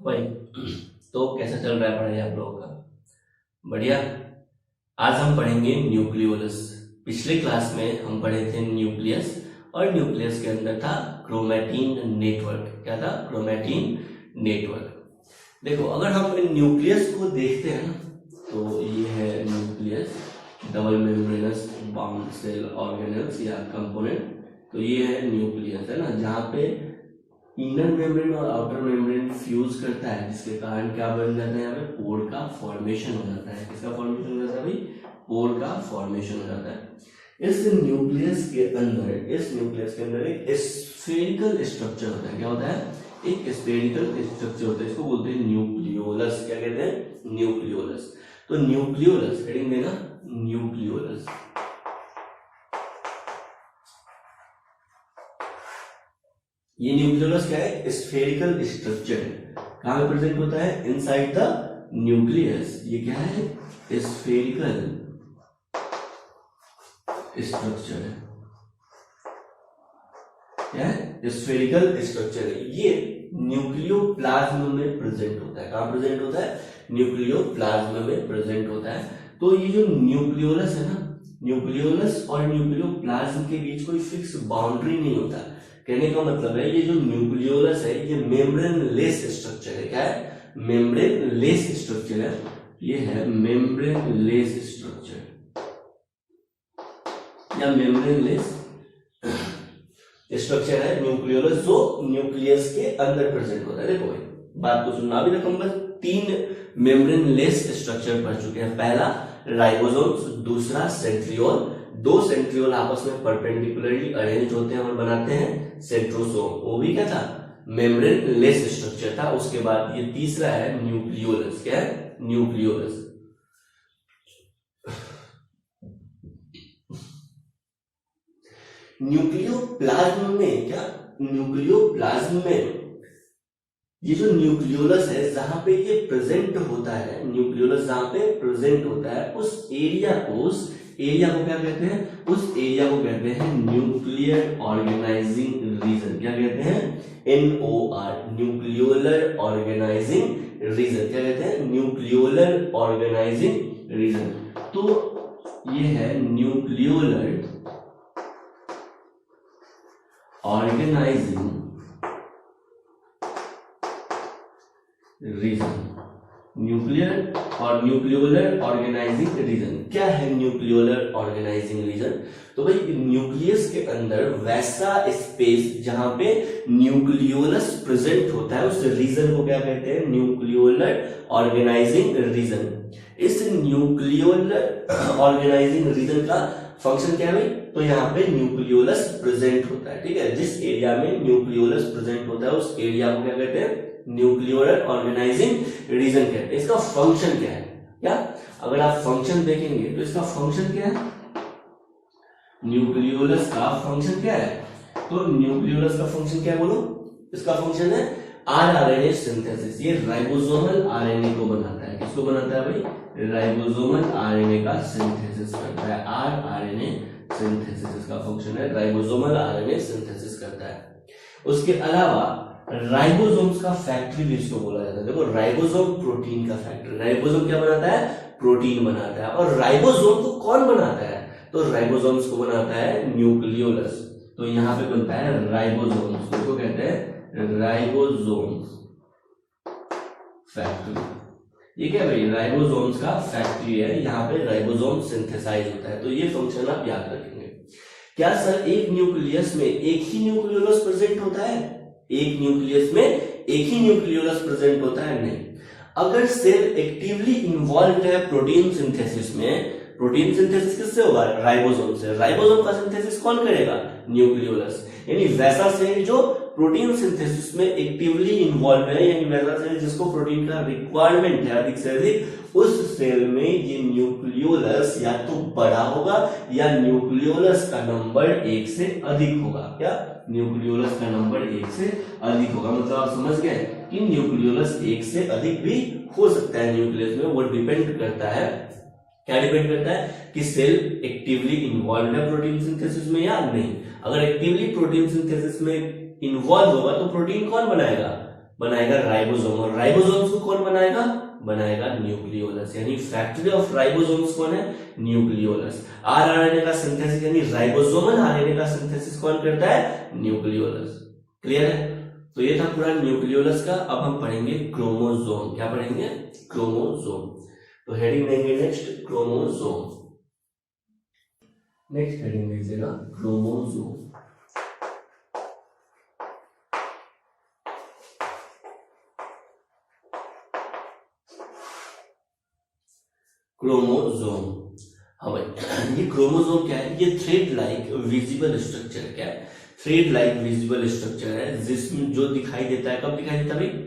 भाई। तो कैसा चल रहा है पढ़ाई आप लोगों का? बढ़िया। आज हम पढ़ेंगे न्यूक्लियोलस। पिछले क्लास में हम पढ़े थे न्यूक्लियस, और न्यूक्लियस के अंदर था क्रोमैटिन नेटवर्क। क्या था? Chromatin network. देखो, अगर हम न्यूक्लियस को देखते हैं ना, तो ये है nucleus, double membranous bound cell organelles या कंपोनेंट। तो ये है न्यूक्लियस, है ना, जहाँ पे इनर मेम्ब्रेन और आउटर मेम्ब्रेन फ्यूज करता है, जिसके कारण क्या बन जाता है? यहाँ पे पोर का फॉर्मेशन हो जाता है। किसका फॉर्मेशन हो जाता है भाई? पोर का फॉर्मेशन हो जाता है। इस न्यूक्लियस के अंदर एक स्फेरिकल स्ट्रक्चर होता है। क्या होता है? एक स्फेरिकल स्ट्रक्चर होता है। इसको बोलते हैं न्यूक्लियोलस। क्या कहते हैं? न्यूक्लियोलस। तो न्यूक्लियोलस हेडिंग देना, न्यूक्लियोलस। ये न्यूक्लियोलस क्या है? स्फेरिकल स्ट्रक्चर है। कहां पे प्रेजेंट होता है? Inside the nucleus. ये क्या है? स्फेरिकल स्ट्रक्चर है। क्या है? स्फेरिकल स्ट्रक्चर है। ये न्यूक्लियोप्लाज्म में प्रेजेंट होता है। कहां प्रेजेंट होता है? न्यूक्लियोप्लाज्म में प्रेजेंट होता है। तो ये जो न्यूक्लियोलस है ना, न्यूक्लियोलस और न्यूक्लियोप्लाज्म के बीच कोई फिक्स बाउंड्री नहीं होता। कहने का मतलब है, ये जो न्यूक्लियोलस है ये मेम्ब्रेन लेस स्ट्रक्चर है। क्या है? मेम्ब्रेन लेस स्ट्रक्चर है। ये है मेम्ब्रेन लेस स्ट्रक्चर या मेम्ब्रेन लेस स्ट्रक्चर है न्यूक्लियोलस, जो न्यूक्लियस के अंदर प्रेजेंट होता है। देखो भाई, बात को सुनना। अभी तक हम बस 3 मेम्ब्रेन लेस स्ट्रक्चर पढ़ चुके हैं। पहला राइबोसोम्स, दूसरा सेंट्रियोल। 2 सेंट्रियोल आपस में परपेंडिकुलरली अरेंज होते हैं और बनाते हैं सेंट्रोसोम। वो भी क्या था? मेम्ब्रेन लेस स्ट्रक्चर था। उसके बाद ये तीसरा है न्यूक्लियोलस। क्या है? न्यूक्लियोलस। न्यूक्लियोप्लाज्म में क्या? न्यूक्लियोप्लाज्म में ये जो न्यूक्लियोलस है, जहां पे ये प्रेजेंट होता है, न्यूक्लियोलस जहां पे प्रेजेंट होता है, उस एरिया को क्या कहते हैं? उस एरिया को कहते हैं न्यूक्लियर ऑर्गेनाइजिंग रीजन। क्या कहते हैं? NOR, nucleolar organising region. क्या कहते हैं? Nucleolar organising region. तो ये है न्यूक्लियोलर ऑर्गेनाइजिंग रीजन। न्यूक्लियर और न्यूक्लियोलर ऑर्गेनाइजिंग रीजन। क्या है न्यूक्लियोलर ऑर्गेनाइजिंग रीजन? तो भाई, न्यूक्लियस के अंदर वैसा स्पेस जहां पे न्यूक्लियोलस प्रेजेंट होता है, उस रीजन को क्या कहते हैं? Nucleolar organising region. इस न्यूक्लियोलर ऑर्गेनाइजिंग रीजन का फंक्शन क्या है भाई? तो यहाँ पे न्यूक्लियोलस प्रेजेंट होता है। ठीक है, जिस एरिया में न्यूक्लियोलस प्रेजेंट होता है, उस एरिया को क्या कहते हैं? न्यूक्लियोलर ऑर्गेनाइजिंग रीजन कहते हैं। इसका फंक्शन क्या है? क्या? अगर आप फंक्शन देखेंगे तो इसका फंक्शन क्या है? न्यूक्लियोलस का फंक्शन क्या है? तो न्यूक्लियोलस का फंक्शन क्या है बोलो? इसका फंक्शन है RNA सिंथेसिस। ये राइबोसोमल RNA को बनाता है। किसको बनाता है भाई? राइबोसोमल RNA का सिंथेसिस करता है। RNA सिंथेसिस इसका फंक्शन है। राइबोसोमल RNA सिंथेसिस करता है। उसके अलावा राइबोसोम्स का फैक्ट्री भी इसको बोला जाता है। देखो, राइबोसोम प्रोटीन का फैक्ट्री। राइबोसोम क्या बनाता है? प्रोटीन बनाता है। और राइबोसोम को कौन बनाता है? तो राइबोसोम्स को बनाता है न्यूक्लियोलस। तो यहां पे बनता है राइबोसोम्स, उसको कहते हैं राइबोसोम्स फैक्ट्री। ये क्या भाई? राइबोसोम्स का फैक्ट्री है। यहाँ पे राइबोसोम सिंथेसाइज होता है। तो ये फंक्शन आप याद रखेंगे। क्या सर एक न्यूक्लियस में एक ही न्यूक्लियोलस प्रेजेंट होता है? एक न्यूक्लियस में एक ही न्यूक्लियोलस प्रेजेंट होता है? नहीं। अगर सेल एक्टिवली इन्वॉल्व है प्रोटीन सिंथेसिस में, प्रोटीन सिंथेसिस किससे होगा? राइबोसोम से। राइबोसोम का सिंथेसिस कौन करेगा? न्यूक्लियोलस। यानी वैसा सेल जो प्रोटीन सिंथेसिस में एक्टिवली इन्वॉल्व है, यानी वैसा सेल जिसको प्रोटीन का रिक्वायरमेंट है अधिक से अधिक, उस सेल में ये न्यूक्लियोलस या तो बड़ा होगा या न्यूक्लियोलस का नंबर 1 से अधिक होगा। क्या? न्यूक्लियोलस का नंबर 1 से अधिक होगा। मतलब आप समझ गए कि न्यूक्लियोलस 1 से अधिक भी हो सकता है न्यूक्लियस में। वो डिपेंड करता है, क्या डिपेंड करता है? कि सेल एक्टिवली इन्वॉल्व है प्रोटीन सिंथेसिस में या नहीं। अगर एक्टिवली प्रोटीन सिंथेसिस में इन्वॉल्व होगा तो प्रोटीन कौन बनाएगा? बनाएगा राइबोसोम, और राइबोसोम्स को कौन बनाएगा, बनाएगा न्यूक्लियोलस। यानी फैक्ट्री ऑफ राइबोसोम्स कौन है, न्यूक्लियोलस। आरएनए का सिंथेसिस यानी राइबोसोमल आरएनए का सिंथेसिस कौन करता है, न्यूक्लियोलस। क्लियर है। तो ये था पूरा न्यूक्लियोलस का। अब हम पढ़ेंगे क्रोमोसोम। क्या पढ़ेंगे, क्रोमोसोम। तो हेडिंग देंगे नेक्स्ट क्रोमोसोम। नेक्स्ट हेडिंग दीजिएगा क्रोमोसोम। क्रोमोसोम, हाँ भाई, ये क्रोमोसोम क्या है, ये थ्रेड लाइक विजिबल स्ट्रक्चर, क्या है, थ्रेड लाइक विजिबल स्ट्रक्चर है, जिसमें जो दिखाई देता है, कब दिखाई देता है भाई,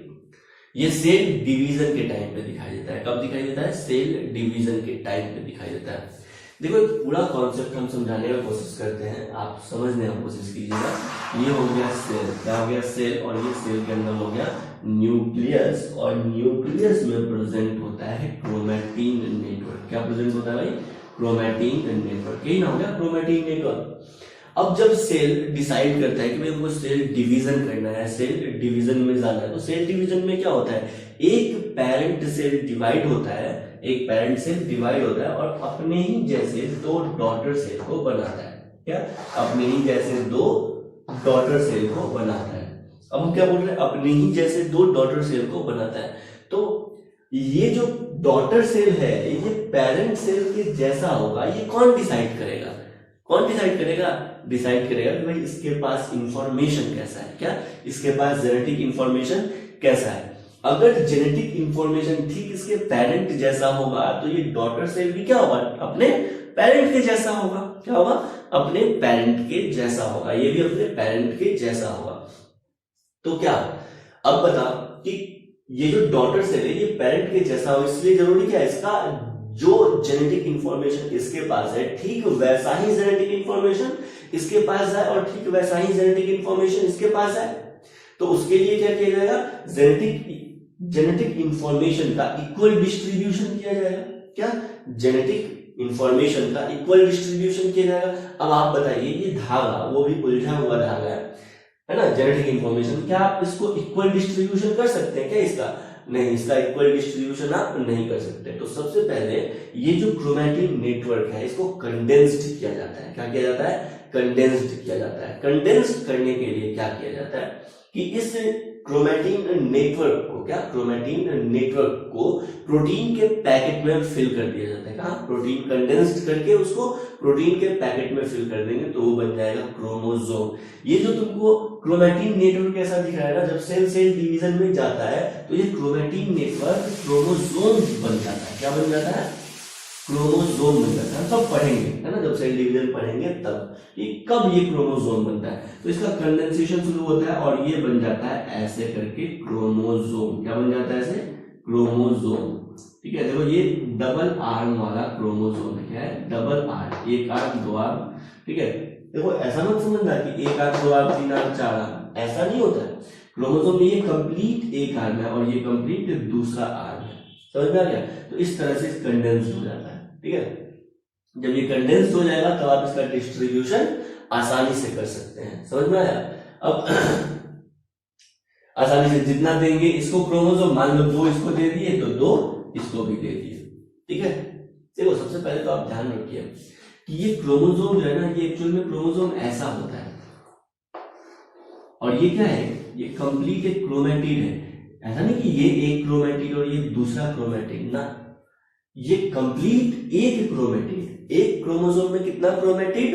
ये सेल डिवीजन के टाइम पे दिखाई देता है। कब दिखाई देता है, सेल डिवीजन के टाइम पे दिखाई देता है। देखो एक पूरा कॉन्सेप्ट हम समझाने का कोशिश करते हैं, आप समझने की कोशिश कीजिएगा। ये हो गया सेल, क्या हो गया, सेल, और ये सेल के अंदर हो गया न्यूक्लियस, और न्यूक्लियस में प्रेजेंट होता है क्रोमैटिन नेटवर्क। क्या प्रेजेंट होता है भाई, क्रोमैटिन नेटवर्क। यही ना हो गया क्रोमैटिन नेटवर्क। अब जब सेल डिसाइड करता है कि भाई हमको सेल डिवीजन करना है, सेल डिवीजन में जाना है, तो सेल डिवीजन में क्या होता है, एक पेरेंट सेल डिवाइड होता है, एक पेरेंट सेल डिवाइड होता है और अपने ही जैसे दो डॉटर सेल को बनाता है। क्या, अपने ही जैसे दो डॉटर सेल को बनाता है। अब हम क्या बोल रहे हैं, अपने ही जैसे दो डॉटर सेल को बनाता है। तो ये जो डॉटर सेल है ये पेरेंट सेल के जैसा होगा, ये कौन डिसाइड करेगा, कौन डिसाइड करेगा, डिसाइड करेगा कि भाई इसके पास इंफॉर्मेशन कैसा है, क्या इसके पास जेनेटिक इंफॉर्मेशन कैसा है। अगर जेनेटिक इंफॉर्मेशन ठीक इसके पेरेंट जैसा होगा तो ये डॉटर सेल भी क्या होगा, अपने पेरेंट के जैसा होगा। क्या होगा, अपने पेरेंट के जैसा होगा, ये भी अपने पेरेंट के जैसा होगा। तो क्या, अब बता कि ये जो डॉटर सेल है ये पेरेंट के जैसा हो, इसलिए जरूरी क्या है, इसका जो जेनेटिक इंफॉर्मेशन इसके पास है ठीक वैसा ही जेनेटिक इंफॉर्मेशन इसके पास है, और ठीक वैसा ही जेनेटिक इंफॉर्मेशन इसके पास है। तो उसके लिए क्या किया जाएगा, जेनेटिक इंफॉर्मेशन का इक्वल डिस्ट्रीब्यूशन किया जाएगा। क्या, जेनेटिक इंफॉर्मेशन का इक्वल डिस्ट्रीब्यूशन किया जाएगा। अब आप बताइए, ये धागा वो भी उलझा हुआ धागा है ना, जेनेटिक इंफॉर्मेशन, क्या आप इसको इक्वल डिस्ट्रीब्यूशन कर सकते हैं क्या, इसका नहीं, इसका इक्वल डिस्ट्रीब्यूशन आप नहीं कर सकते। तो सबसे पहले ये जो क्रोमैटिन नेटवर्क है इसको कंडेंस्ड किया जाता है। क्या किया जाता है, कंडेंस्ड किया जाता है। कंडेंस्ड करने के लिए क्या किया जाता है कि इस क्रोमैटिन नेटवर्क को, क्या क्रोमैटिन नेटवर्क को प्रोटीन के पैकेट में फिल कर दिया जाता है। कहाँ, प्रोटीन कंडेंस्ड करके उसको प्रोटीन के पैकेट में फिल कर देंगे तो वो बन जाएगा क्रोमोसोम। ये जो तुमको क्रोमैटिन नेटवर्क कैसा दिख रहा है ना, जब सेल सेल डिवीजन में जाता है तो ये क्रोमैटिन नेटवर्क क्रोमोसोम बन जाता है। क्या बन जाता है, क्रोमोसोम बन जाता है। सब पढ़ेंगे है ना, जब सेल डिवीजन पढ़ेंगे तब कि कब ये क्रोमोसोम बनता है। तो इसका कंडेंसेशन शुरू होता है और ये बन जाता है ऐसे करके क्रोमोसोम। क्या बन जाता है, ऐसे क्रोमोसोम। ठीक है, देखो ये डबल आर्म वाला क्रोमोसोम है। क्या है, डबल आर्म, एक आर्म दो आर्म। ठीक है, देखो ऐसा मत समझना कि एक आर्म दो आर्म तीन आर्म चार आर्म, ऐसा नहीं होता है। क्रोमोसोम में ये कंप्लीट एक आर्म है और ये कंप्लीट दूसरा आर्म है। समझ में आ गया। तो इस तरह से कंडेंस हो जाता है। ठीक है, जब ये कंडेंस हो जाएगा तब आप इसका डिस्ट्रीब्यूशन आसानी से कर सकते हैं। समझ में आया। अब आसानी से जितना देंगे इसको क्रोमोसोम, मान लो दो इसको दे दिए तो दो इसको भी दे दिए। ठीक है, देखो सबसे पहले तो आप ध्यान रखिए कि ये क्रोमोसोम जो है ना, ये एक्चुअल में क्रोमोसोम ऐसा होता है, और ये क्या है, ये कंप्लीट एक क्रोमैटिड है। ऐसा नहीं कि ये एक क्रोमैटिड और ये दूसरा क्रोमैटिड ना, ये कंप्लीट एक क्रोमैटिड। एक क्रोमोसोम में कितना क्रोमैटिड,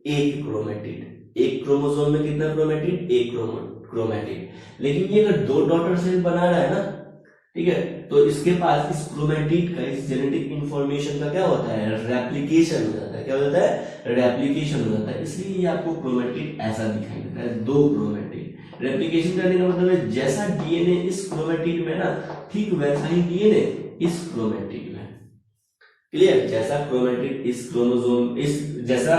एक क्रोमैटिड। एक क्रोमोसोम में कितना क्रोमैटिड, एक क्रोमैटिड। लेकिन ये अगर दो डॉटर सेल बना रहा है ना, ठीक है, तो इसके पास इस क्रोमैटिड का, इस जेनेटिक इंफॉर्मेशन का क्या होता है, रेप्लिकेशन हो जाता है। क्या हो जाता है, रेप्लिकेशन हो जाता है। इसलिए ये आपको क्रोमैटिड ऐसा दिखाई देता है, दो क्रोमैटिड। रेप्लिकेशन करने का मतलब है जैसा डीएनए इस क्रोमैटिड में ना, ठीक वैसा ही डीएनए इस क्रोमैटिड में। क्लियर, जैसा क्रोमैटिड इस क्रोमोसोम, इस जैसा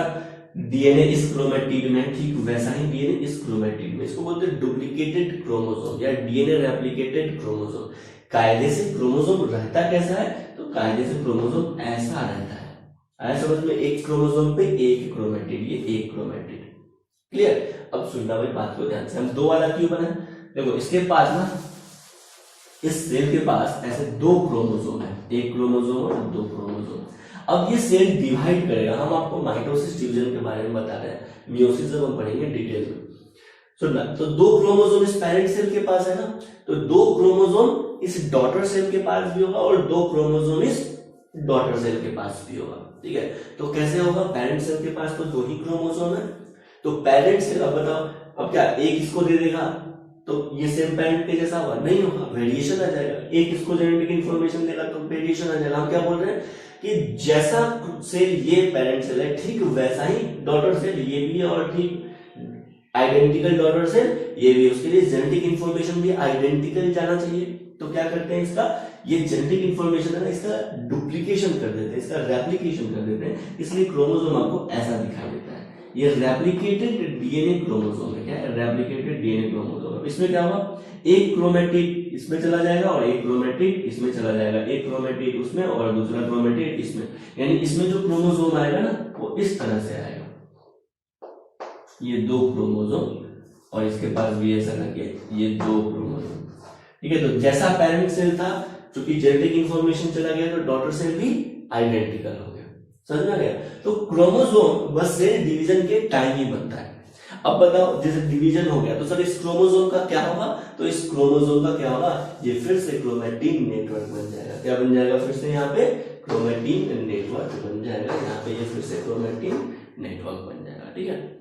डीएनए इस क्रोमैटिड में, ठीक वैसा ही डीएनए इस क्रोमैटिड में। इसको बोलते हैं डुप्लीकेटेड क्रोमोसोम या डीएनए रेप्लिकेटेड क्रोमोसोम। कायदे से क्रोमोसोम रहता कैसा है, तो कायदे से क्रोमोसोम ऐसा रहता है। आया समझ में, एक क्रोमोसोम पे एक क्रोमैटिड, ये एक क्रोमैटिड। क्लियर। अब सुनना भाई बात को ध्यान से, हम दो वाला क्यों बना, देखो इसके पास ना इस सेल के पास ऐसे 2 क्रोमोसोम है, एक क्रोमोसोम और 2 क्रोमोसोम। अब ये सेल डिवाइड करेगा, हम आपको माइटोसिस डिवीजन के बारे में बता रहे हैं, मियोसिस जब हम पढ़ेंगे डिटेल में। सुनना, तो 2 क्रोमोसोम इस पेरेंट सेल के पास है ना, तो 2 क्रोमोसोम इस डॉटर सेल के पास भी होगा और 2 क्रोमोसोम इस डॉटर सेल के पास भी होगा, ठीक है। तो कैसे होगा, पेरेंट सेल के पास तो 2 ही क्रोमोसोम है, तो पेरेंट सेल, अब बताओ, अब क्या एक इसको दे देगा तो ये सेम पेरेंट के जैसा होगा, नहीं होगा, वेरिएशन आ जाएगा। एक इसको जेनेटिक इंफॉर्मेशन देगा तो वेरिएशन आ जाएगा। हम क्या बोल रहे हैं कि जैसा सेल ये पेरेंट सेल है, ठीक वैसा ही डॉटर सेल ये भी है, और ठीक आइडेंटिकल डॉटर सेल ये भी, उसके लिए जेनेटिक इंफॉर्मेशन भी आइडेंटिकल जाना चाहिए। तो क्या करते हैं, इसका ये जेनेटिक इंफॉर्मेशन है ना, इसका डुप्लीकेशन कर देते हैं, इसका रेप्लिकेशन कर देते हैं, इसलिए क्रोमोसोम आपको ऐसा दिखाई देता है। ये रेप्लिकेटेड डीएनए क्रोमोसोम है, क्या है, रेप्लिकेटेड डीएनए क्रोमोसोम। इसमें क्या होगा, एक क्रोमेटिड इसमें चला जाएगा और एक क्रोमेटिड इसमें चला जाएगा, एक क्रोमेटिड उसमें और दूसरा क्रोमेटिड इसमें, यानी इसमें जो क्रोमोसोम आएगा ना वो इस तरह से आएगा, ये 2 क्रोमोसोम और इसके पास भी ऐसा करके ये 2 क्रोमोसोम, ठीक है। तो जैसा पेरेंट सेल था, चूंकि जेनेटिक इंफॉर्मेशन चला गया तो डॉटर सेल भी आइडेंटिकल हो गया, समझ में आ गया। तो क्रोमोसोम बस सेल डिवीजन के टाइम ही बनता है। अब बताओ, जैसे डिवीजन हो गया तो सर इस क्रोमोसोम का क्या होगा, तो इस क्रोमोसोम का क्या होगा, ये फिर से क्रोमैटिन नेटवर्क बन जाएगा। क्या बन जाएगा, फिर से यहाँ पे क्रोमैटिन नेटवर्क बन जाएगा, यहाँ पे ये फिर से क्रोमैटिन नेटवर्क बन जाएगा, ठीक है।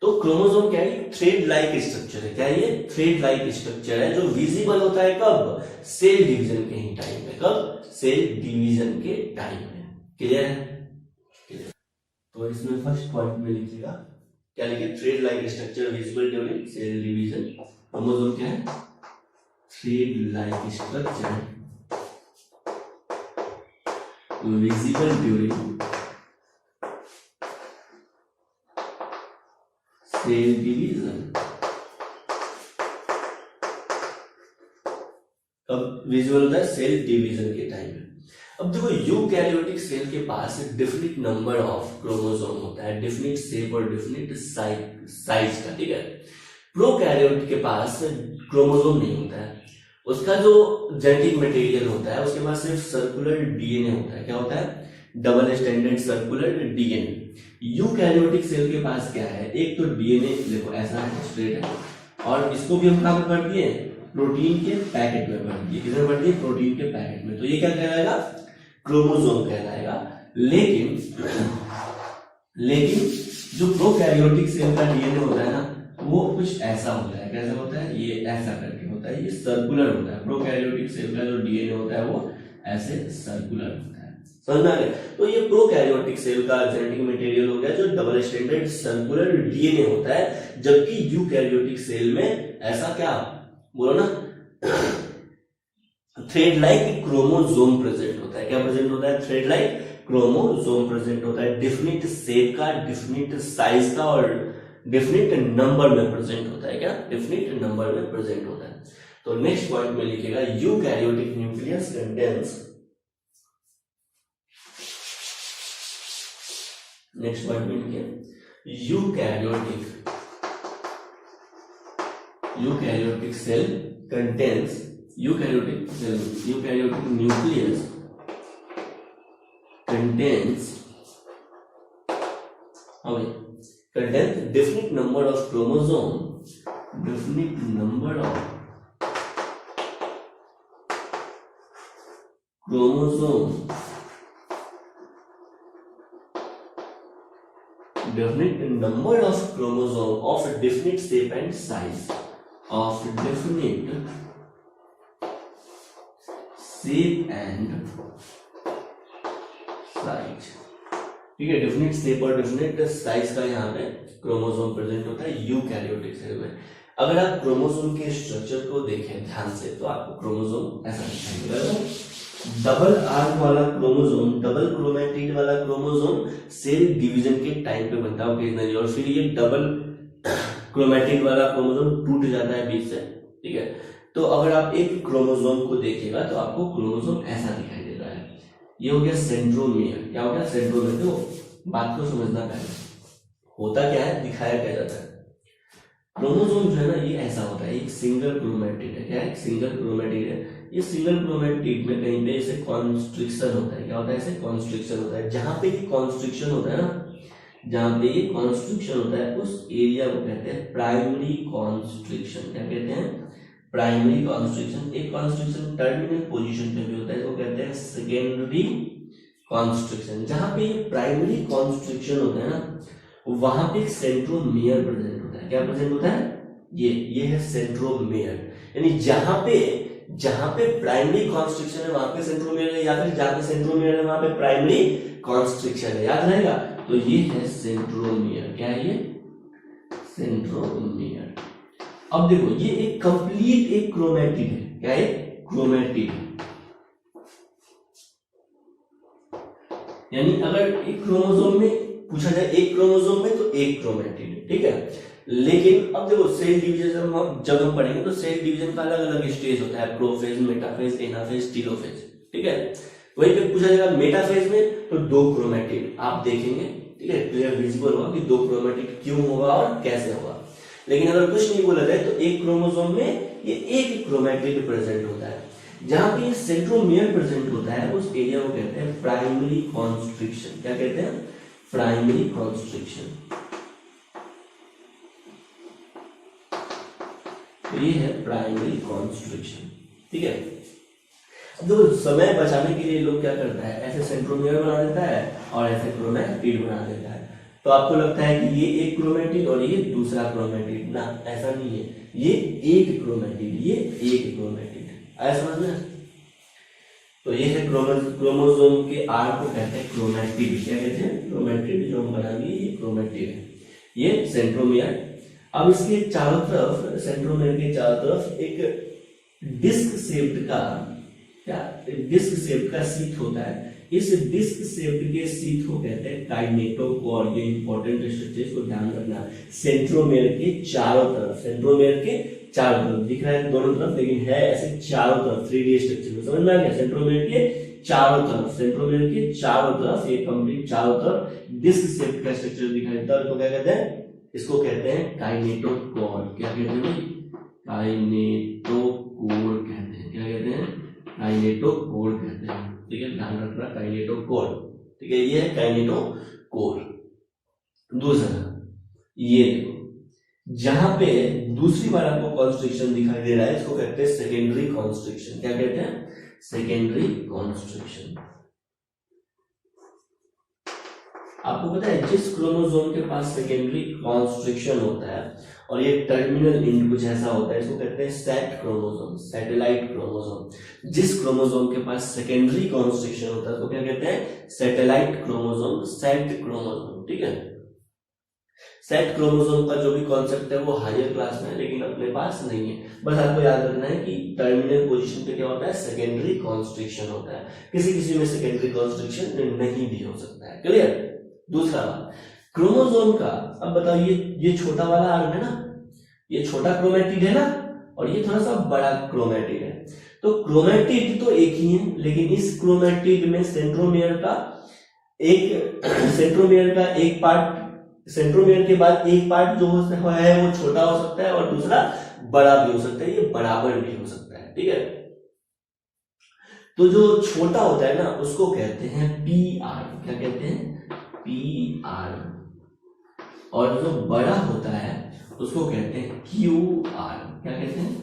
तो क्रोमोसोम क्या है, थ्रेड लाइक स्ट्रक्चर है। क्या है ये, थ्रेड लाइक स्ट्रक्चर है, जो विजिबल होता है कब, सेल डिवीजन के ही टाइम पे। कब, सेल डिवीजन के टाइम में। क्लियर है, तो इसमें फर्स्ट पॉइंट में लिखिएगा, क्या लिखे, thread like structure visible during cell division. Chromosome क्या है, thread like structure visible during cell division. कब विजुअल होता है, सेल डिवीजन के टाइम में। अब देखो, यूकैरियोटिक सेल के पास डिफिनिट नंबर ऑफ क्रोमोसोम होता है, डिफिनिट शेप और डिफिनिट साइज का, ठीक है। प्रोकैरियोट के पास क्रोमोसोम नहीं होता है, उसका जो जेनेटिक मटेरियल होता है उसके पास सिर्फ सर्कुलर डीएनए होता है। क्या होता है, double standard circular DNA. Eukaryotic cell के पास क्या है, एक तो डीएनए देखो ऐसा है, स्ट्रेट है, और इसको भी हम कहां पर भर दिए, प्रोटीन के पैकेट में भर दिए। किधर भर दिए, प्रोटीन के पैकेट में। तो ये क्या कहलाएगा, क्रोमोसोम कहलाएगा। लेकिन जो प्रोकैरियोटिक सेल का डीएनए होता है ना, वो कुछ ऐसा होता है। कैसा होता है, ये ऐसा करके होता है, ये सर्कुलर होता है। प्रोकैरियोटिक सेल का जो डीएनए होता है वो ऐसे सर्कुलर होता है, समझ में आ गया। तो ये प्रोकैरियोटिक सेल का जेनेटिक मटेरियल हो गया जो डबल स्टैंडर्ड सर्कुलर डीएनए होता है, जबकि यूकैरियोटिक सेल में ऐसा क्या, बोलो ना, थ्रेड लाइक क्रोमोसोम प्रेजेंट होता है। क्या प्रेजेंट होता है, थ्रेड लाइक क्रोमोसोम प्रेजेंट होता है, डिफिनिट शेप का, डिफिनिट साइज का और डिफिनिट नंबर में प्रेजेंट होता है। क्या, डिफिनिट नंबर में प्रेजेंट होता है। तो नेक्स्ट पॉइंट में लिखेगा, eukaryotic nucleus contains, next point में लिखिए, eukaryotic cell contains eukaryotic nucleus contains definite number of chromosome, definite number of chromosome, definite number of chromosome of definite shape and size, of definite shape and size, ठीक है। Definite shape और definite size का यहाँ पे chromosome present होता है eukaryotic cell में। अगर आप क्रोमोसोम के स्ट्रक्चर को देखें ध्यान से तो आपको क्रोमोसोम ऐसा दिखाई देगा। डबल आर्म वाला क्रोमोसोम, डबल क्रोमैटिड वाला क्रोमोसोम सेल डिवीजन के टाइम पे बनता है ओकेजनली, और फिर ये डबल क्रोमैटिड वाला क्रोमोसोम टूट जाता है बीच से, ठीक है। तो अगर आप एक क्रोमोसोम को देखिएगा तो आपको क्रोमोसोम ऐसा दिखाई दे रहा है। ये हो गया सेंट्रोमियर। क्या हो गया, सेंट्रोमियर। तो बात को समझना पहले, होता क्या है, दिखाया क्या जाता है। क्रोमोसोम जो है ना, ये ऐसा होता है, एक सिंगल क्रोमैटिड है। क्या है, सिंगल क्रोमेटिड है। ये सिंगल क्रोमेटिड में कहीं पे इसे कॉन्स्ट्रिक्शन होता है। क्या होता है? इसे कॉन्स्ट्रिक्शन होता है। जहां पे ये कॉन्स्ट्रिक्शन होता है ना, जहां पे ये कॉन्स्ट्रिक्शन होता है उस एरिया को कहते हैं प्राइमरी कॉन्स्ट्रिक्शन। क्या कहते हैं? Primary constriction. एक कॉन्स्ट्रिक्शन टर्मिनल पोजीशन पे भी होता है, इसको कहते हैं सेकेंडरी कॉन्स्ट्रिक्शन। जहां पे ये प्राइमरी कॉन्स्ट्रिक्शन होता है ना, वहां पे सेंट्रोमियर प्रेजेंट होता है। क्या प्रेजेंट होता है? ये है सेंट्रोमियर। यानी जहां पे प्राइमरी कॉन्स्ट्रिक्शन है वहां पे सेंट्रोमियर है, या फिर जहां पे सेंट्रोमियर है वहां पे प्राइमरी कॉन्स्ट्रिक्शन है। याद रहेगा? तो ये है सेंट्रोमियर। क्या है ये? सेंट्रोमियर। अब देखो ये एक कंप्लीट एक क्रोमेटिड है। क्या है? क्रोमेटिड। यानी अगर एक क्रोमोसोम में पूछा जाए, एक क्रोमोसोम में तो एक क्रोमेटिड, ठीक है। लेकिन अब देखो सेल डिवीजन जब हम पढ़ेंगे तो सेल डिवीजन का अलग अलग स्टेज होता है, प्रोफेज, मेटाफेज, एनाफेज, टीलोफेज, ठीक है। वहीं पे पूछा जाएगा मेटाफेज में तो दो क्रोमेटिड आप देखेंगे, ठीक है, क्लियर विजिबल होगा कि दो क्रोमेटिड क्यों होगा और कैसे होगा। लेकिन अगर कुछ नहीं बोला जाए तो एक क्रोमोसोम में ये एक क्रोमेटिड प्रेजेंट होता है। जहां पे सेंट्रोमियर प्रेजेंट होता है उस एरिया को कहते हैं प्राइमरी कॉन्स्ट्रिक्शन। क्या कहते हैं? Primary constriction. ये है प्राइमरी कॉन्स्ट्रिक्शन, ठीक है। अब देखो समय बचाने के लिए लोग क्या करता है, ऐसे सेंट्रोमियर बना देता है और ऐसे क्रोमेटिड बना देता है। तो आपको लगता है कि ये एक क्रोमेटिड और ये दूसरा क्रोमेटिड, ना ऐसा नहीं है। ये एक क्रोमेटिड, ये एक क्रोमेटिड, आया समझ में? तो ये है क्रोमोसोम के आर को कहते हैं क्रोमेटिड। क्या कहते हैं? क्रोमेटिड। जो हम बनाएंगे ये क्रोमेटिड है, ये सेंट्रोमियर। अब इसके चारों तरफ, सेंट्रोमियर के चारों तरफ एक डिस्क शेप्ड का, क्या डिस्क शेप्ड का शीथ होता है। इस डिस्क शेप्ड के शीथ को कहते हैं काइनेटोकोर। ये इंपॉर्टेंट स्ट्रक्चर, इसको ध्यान रखना। सेंट्रोमियर के चारों तरफ, सेंट्रोमियर के चारों तरफ दिख रहा है दोनों तरफ, लेकिन है ऐसे चारों तरफ 3D स्ट्रक्चर में। समझ में आ गया? सेंट्रोमियर के चारों तरफ, सेंट्रोमियर के चारों तरफ, ये कंप्लीट चारों तरफ डिस्क शेप्ड का स्ट्रक्चर दिखाई देता है। तो क्या कहते हैं? इसको कहते हैं काइनेटोकोर। क्या कहते हैं? काइनेटोकोर कहते हैं। क्या कहते हैं? काइनेटोकोर कहते हैं, ठीक है, ध्यान रखना, काइनेटोकोर, ठीक है। ये है काइनेटोकोर। दूसरा ये देखो, जहां पे दूसरी बार आपको कॉन्स्ट्रिक्शन दिखाई दे रहा है इसको कहते हैं सेकेंडरी कॉन्स्ट्रिक्शन। क्या कहते हैं? Secondary constriction. आपको पता है जिस क्रोमोसोम के पास सेकेंडरी कॉन्स्ट्रिक्शन होता है और ये टर्मिनल एंड कुछ ऐसा होता है, इसको कहते हैं सेट क्रोमोसोम, सैटेलाइट क्रोमोसोम। जिस क्रोमोसोम के पास सेकेंडरी कॉन्स्ट्रिक्शन होता है उसको क्या कहते हैं? सैटेलाइट क्रोमोसोम, सेट क्रोमोसोम, ठीक है। सेट क्रोमोसोम का जो भी कॉन्सेप्ट है वो हायर क्लास में है, लेकिन अपने पास नहीं है। बस आपको याद रखना है कि टर्मिनल पोजीशन पे क्या होता है? सेकेंडरी कॉन्स्ट्रिक्शन होता है। किसी किसी में सेकेंडरी कॉन्स्ट्रिक्शन नहीं भी हो सकता है। क्लियर? दूसरा बात, क्रोमोसोम का, अब बताओ ये छोटा वाला आर्म है ना, ये छोटा क्रोमेटिड है ना, और ये थोड़ा सा बड़ा क्रोमेटिड है। तो क्रोमेटिड तो एक ही है, लेकिन इस क्रोमेटिड में सेंट्रोमियर का एक पार्ट, सेंट्रोमियर के बाद एक पार्ट जो है वो छोटा हो सकता है और दूसरा बड़ा भी हो सकता है, ये बराबर भी हो सकता है, ठीक है। तो जो छोटा होता है ना उसको कहते हैं पी आर्म। क्या कहते हैं? P arm. और जो बड़ा होता है उसको कहते हैं क्यू आर्म। क्या कहते हैं?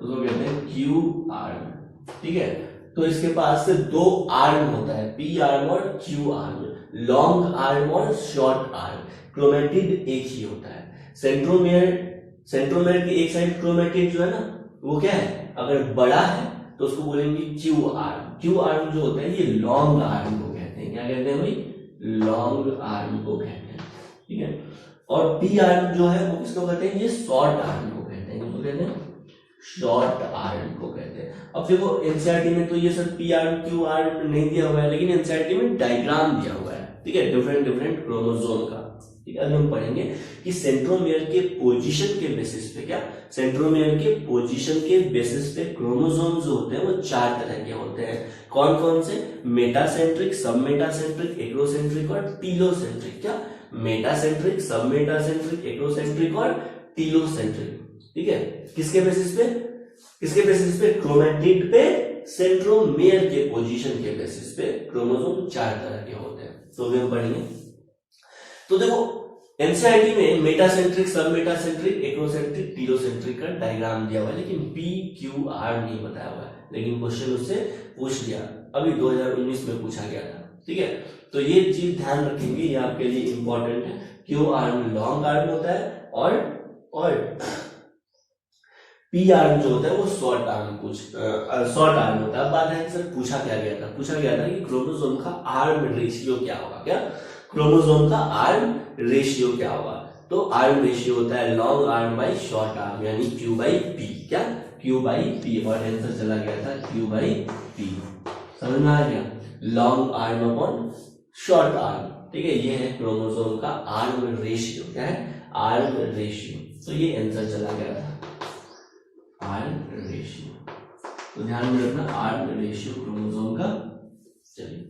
उसको कहते हैं क्यू आर्म, ठीक है। तो इसके पास दो आर्म होता है, पी आर्म और क्यू आर्म, लॉन्ग आर्म और शॉर्ट आर्म। क्रोमेटिड एक ही होता है। सेंट्रोमियर की एक साइड क्रोमेटिड जो है ना वो क्या है, अगर बड़ा है तो उसको बोलेंगे क्यू आर्म। क्यू आर्म जो होता है ये लॉन्ग आर्म को कहते हैं। क्या कहते हैं भाई? लॉन्ग आर्म को कहते हैं, ठीक है। और पी आर्म जो है वो किसको कहते हैं? ये शॉर्ट आर्म को कहते हैं। किसको कहते हैं? शॉर्ट आर्म को कहते हैं। अब देखो एनसीईआरटी में तो ये sir P arm Q arm नहीं दिया हुआ है, लेकिन एनसीईआरटी में डायग्राम दिया हुआ है, ठीक है, डिफरेंट क्रोमोसोम का, ठीक है। हम पढ़ेंगे कि सेंट्रोमियर के पोजीशन के बेसिस पे, क्या सेंट्रोमियर के पोजीशन के बेसिस पे क्रोमोसोम जो होते हैं वो 4 तरह के होते हैं। कौन कौन से? मेटासेंट्रिक, सबमेटासेंट्रिक, एक्रोसेंट्रिक और टीलोसेंट्रिक। क्या? मेटासेंट्रिक, सबमेटासेंट्रिक, एक्रोसेंट्रिक और टीलोसेंट्रिक, ठीक है। किसके बेसिस पे? किसके बेसिस पे? क्रोमैटिड पे सेंट्रोमेयर के पोजीशन के बेसिस पे क्रोमोसोम 4 तरह के होते हैं, तो वे हम पढ़ेंगे। तो देखो एनसीईआरटी में मेटासेंट्रिक, सब मेटासेंट्रिक, एक्रोसेंट्रिक, टीलोसेंट्रिक का डायग्राम दिया हुआ है, लेकिन पी क्यू आर नहीं बताया हुआ है, लेकिन क्वेश्चन उससे पूछ लिया, अभी 2019 में पूछा गया था, ठीक है। तो ये चीज ध्यान रखेंगे, ये आपके लिए इंपॉर्टेंट है। क्यू आर्म लॉन्ग आर्म होता है और पी आर्म जो होता है वो शॉर्ट आर्म होता है। अब बात है कि सर पूछा क्या गया था? पूछा गया था कि क्रोमोसोम का आर्म रेशियो क्या होगा, क्या क्रोमोसोम का आर्म रेशियो क्या होगा? तो आर्म रेशियो होता है long arm by short arm, यानी क्यू बाई पी, क्या क्यू बाई पी, और आंसर चला गया था क्यू बाई पी। समझ में आ गया? Long arm upon short arm, ठीक है, ये है क्रोमोसोम का आर्म रेशियो, क्या है? Arm ratio. तो ये आंसर चला गया था आर्म रेशियो, तो ध्यान में रखना आर्म रेशियो क्रोमोसोम का। चलिए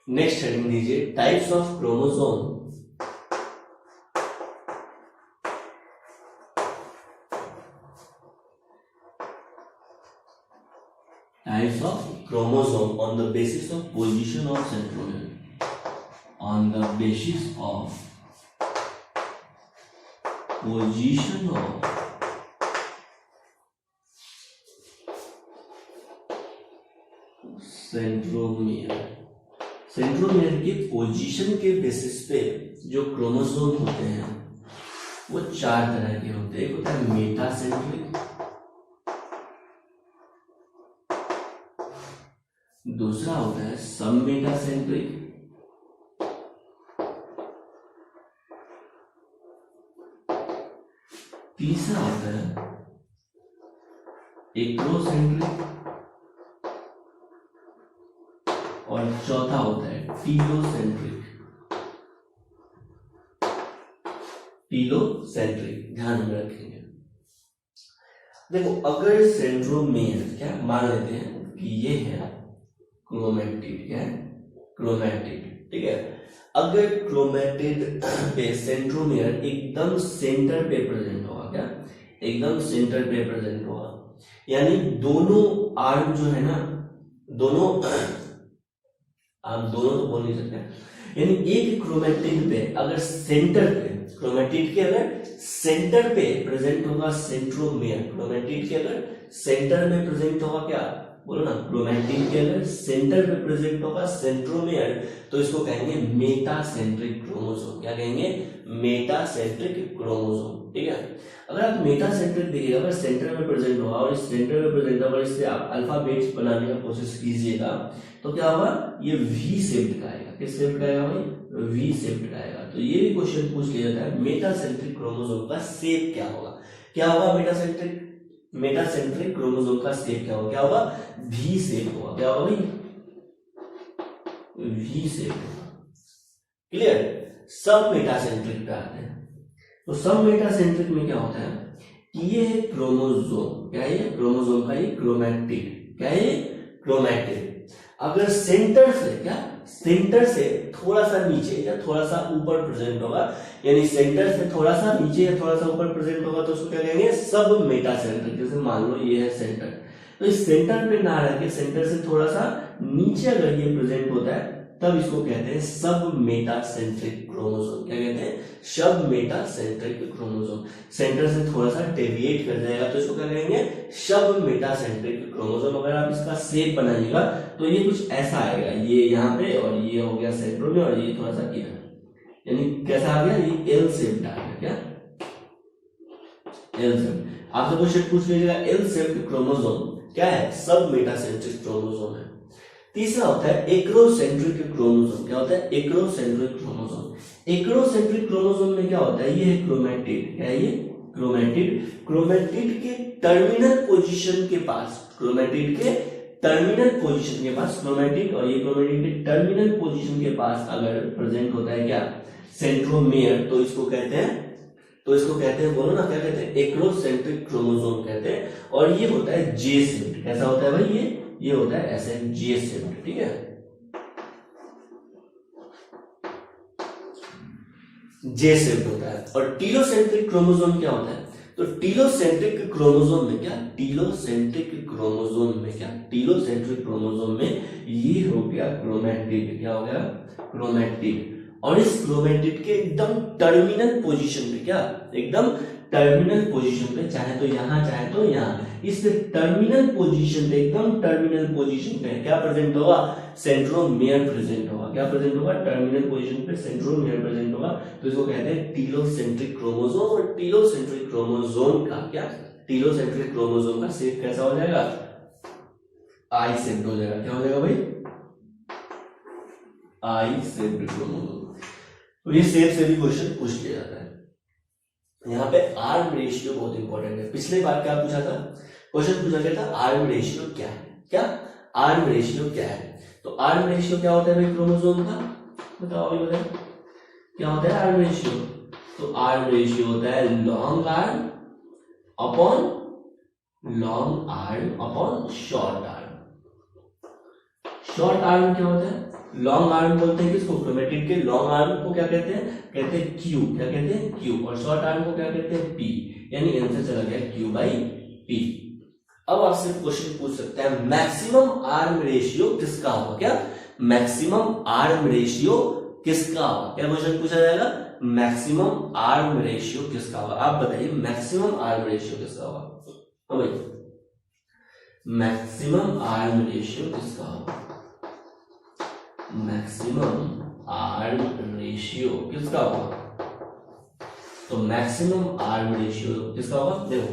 नेक्स्ट हेडिंग दीजिए, types of chromosome. Types of chromosome on the basis of position of centromere. On the basis of position of centromere, centromere के पोजीशन के बेसिस पे जो क्रोमोसोम होते हैं वो 4 तरह के होते हैं। एक होता है मेटासेंट्रिक, दूसरा होता है सब मेटासेंट्रिक, तीसरा होता है एक्रोसेंट्रिक, और चौथा होता है टीलोसेंट्रिक। टीलोसेंट्रिक ध्यान में रखेंगे। देखो अगर सेंट्रोमेयर, क्या मान लेते हैं कि ये है क्रोमैटिड, क्या है? क्रोमैटिड, ठीक है। अगर क्रोमैटिड पे सेंट्रोमेयर एकदम सेंटर पे प्रेजेंट होगा, क्या एकदम सेंटर पे प्रेजेंट होगा, यानी दोनों आर्म जो है ना, दोनों आप दोनों तो बोल नहीं सकते, यानी एक क्रोमैटिड पे अगर सेंटर पे, क्रोमैटिड के अगर सेंटर पे प्रेजेंट होगा सेंट्रोमेयर, क्रोमैटिड के अगर सेंटर में प्रेजेंट होगा, क्या बोलो ना, क्रोमैटिड के अगर सेंटर पे प्रेजेंट होगा सेंट्रोमेयर, तो इसको कहेंगे मेटासेंट्रिक क्रोमोसोम। क्या कहेंगे? मेटासेंट्रिक क्रोमोसोम, ठीक है। अगर आप मेटासेंट्रिक देखिएगा, अगर सेंटर में प्रेजेंट होगा और इस सेंटर में प्रेजेंट होगा, इससे आप अल्फाबेट्स बनाने का कोशिश कीजिएगा, तो क्या होगा? ये वी शेप्ड का आएगा। किस शेप्ड का आएगा भाई? वी शेप्ड का आएगा। तो ये भी क्वेश्चन पूछ लिया जाता है, मेटासेंट्रिक क्रोमोसोम का शेप क्या होगा? क्या होगा? मेटासेंट्रिक क्रोमोसोम का शेप क्या होगा? क्या होगा? वी शेप होगा। क्या होगा भाई? V shape. क्लियर? सब मेटासेंट्रिक पे आते हैं। तो सब मेटासेंट्रिक में क्या होता है कि ये है क्रोमोसोम, क्या है? क्रोमोसोम का ये क्रोमैटिड, क्या है? क्रोमैटिड। अगर सेंटर से, क्या सेंटर से थोड़ा सा नीचे या थोड़ा सा ऊपर प्रेजेंट होगा, यानी सेंटर से थोड़ा सा नीचे या थोड़ा सा ऊपर प्रेजेंट होगा, तो उसको क्या कहेंगे? सब मेटासेंट्रिक। जैसे मान लो ये है सेंटर, तो इस सेंटर पे ना रह के सेंटर से थोड़ा सा नीचे अगर ये प्रेजेंट होता है, तब इसको कहते हैं सब मेटासेंट्रिक क्रोमोसोम। क्या कहते हैं? सब मेटासेंट्रिक क्रोमोसोम। सेंटर से थोड़ा सा डेविएट कर जाएगा, तो इसको क्या कहेंगे? सब मेटासेंट्रिक क्रोमोसोम। अगर आप इसका शेप बनाइएगा तो ये कुछ ऐसा आएगा, ये यहाँ पे और ये हो गया सेंट्रो में और ये थोड़ा सा इधर, यानी कैसा आ गया? ये एल शेप आ गया। क्या? L shape. आपसे क्वेश्चन पूछ लीजिएगा एल शेप क्रोमोसोम क्या है? सब मेटासेंट्रिक क्रोमोसोम है। तीसरा होता है एक्रोसेंट्रिक क्रोमोसोम। क्या होता है? Acrocentric chromosome. एक्रोसेंट्रिक क्रोमोसोम में क्या होता है? ये है क्रोमैटिड। क्या है ये? क्रोमैटिड। क्रोमैटिड के टर्मिनल पोजीशन के पास, क्रोमैटिड के टर्मिनल पोजीशन के पास, क्रोमैटिड और ये क्रोमैटिड के टर्मिनल पोजीशन के पास अगर प्रेजेंट होता है क्या? सेंट्रोमेयर, तो इसको कहते हैं, बोलो ना, क्या कहते हैं? एक्रोसेंट्रिक क्रोमोसोम कहते हैं। और ये होता है जे शेप्ड। कैसा होता है भाई? ये होता है ऐसे जे शेप्ड, ठीक है, जे शेप्ड होता है। और टीलोसेंट्रिक क्रोमोसोम क्या होता है? तो टीलोसेंट्रिक क्रोमोसोम में क्या, टीलोसेंट्रिक क्रोमोसोम में क्या, टीलोसेंट्रिक क्रोमोसोम में ये हो गया क्रोमैटिड, क्या हो गया, क्रोमैटिड। और इस क्रोमैटिड के एकदम टर्मिनल पोजीशन पे, क्या एकदम टर्मिनल पोजीशन पे, चाहे तो यहां चाहे तो यहां, इस टर्मिनल पोजीशन पे, एकदम टर्मिनल पोजीशन पे क्या प्रेजेंट होगा, सेंट्रोमियर प्रेजेंट होगा। क्या प्रेजेंट होगा, टर्मिनल पोजीशन पे सेंट्रोमियर प्रेजेंट होगा। तो इसको कहते हैं टीलोसेंट्रिक क्रोमोसोम। और टीलोसेंट्रिक क्रोमोसोम का क्या, टीलोसेंट्रिक क्रोमोसोम का शेप कैसा हो जाएगा, आई शेप्ड हो जाएगा। क्या हो जाएगा भाई, आई शेप्ड क्रोमोसोम। तो ये शेप से भी क्वेश्चन पूछ लिया जाता है। यहाँ पे आर्म रेशियो बहुत इंपॉर्टेंट है। पिछले बार क्या पूछा था, क्वेश्चन पूछा गया था आर्म रेशियो क्या है, क्या आर्म रेशियो क्या है। तो आर्म रेशियो क्या होता है भाई क्रोमोसोम का, बताओ अभी बताओ क्या होता है आर्म रेशियो। तो आर्म रेशियो होता है long arm upon short arm. Short arm क्या होता है, लॉन्ग आर्म बोलते हैं किसको, क्रोमैटिड के लॉन्ग आर्म को क्या कहते हैं क्यू, क्या कहते हैं क्यू। और शॉर्ट आर्म को क्या कहते हैं पी, यानी आंसर चला गया क्यू बाई पी। अब आपसे क्वेश्चन पूछ सकता है मैक्सिमम आर्म रेशियो किसका होगा, क्या मैक्सिमम आर्म रेशियो किसका होगा। क्या क्वेश्चन पूछा जाएगा, मैक्सिमम आर्म रेशियो किसका होगा। आप बताइए मैक्सिमम आर्म रेशियो किसका होगा, हाँ भाई मैक्सिमम आर्म रेशियो किसका होगा, मैक्सिमम आर्म रेशियो किसका होगा। तो मैक्सिमम आर्म रेशियो किसका होगा, देखो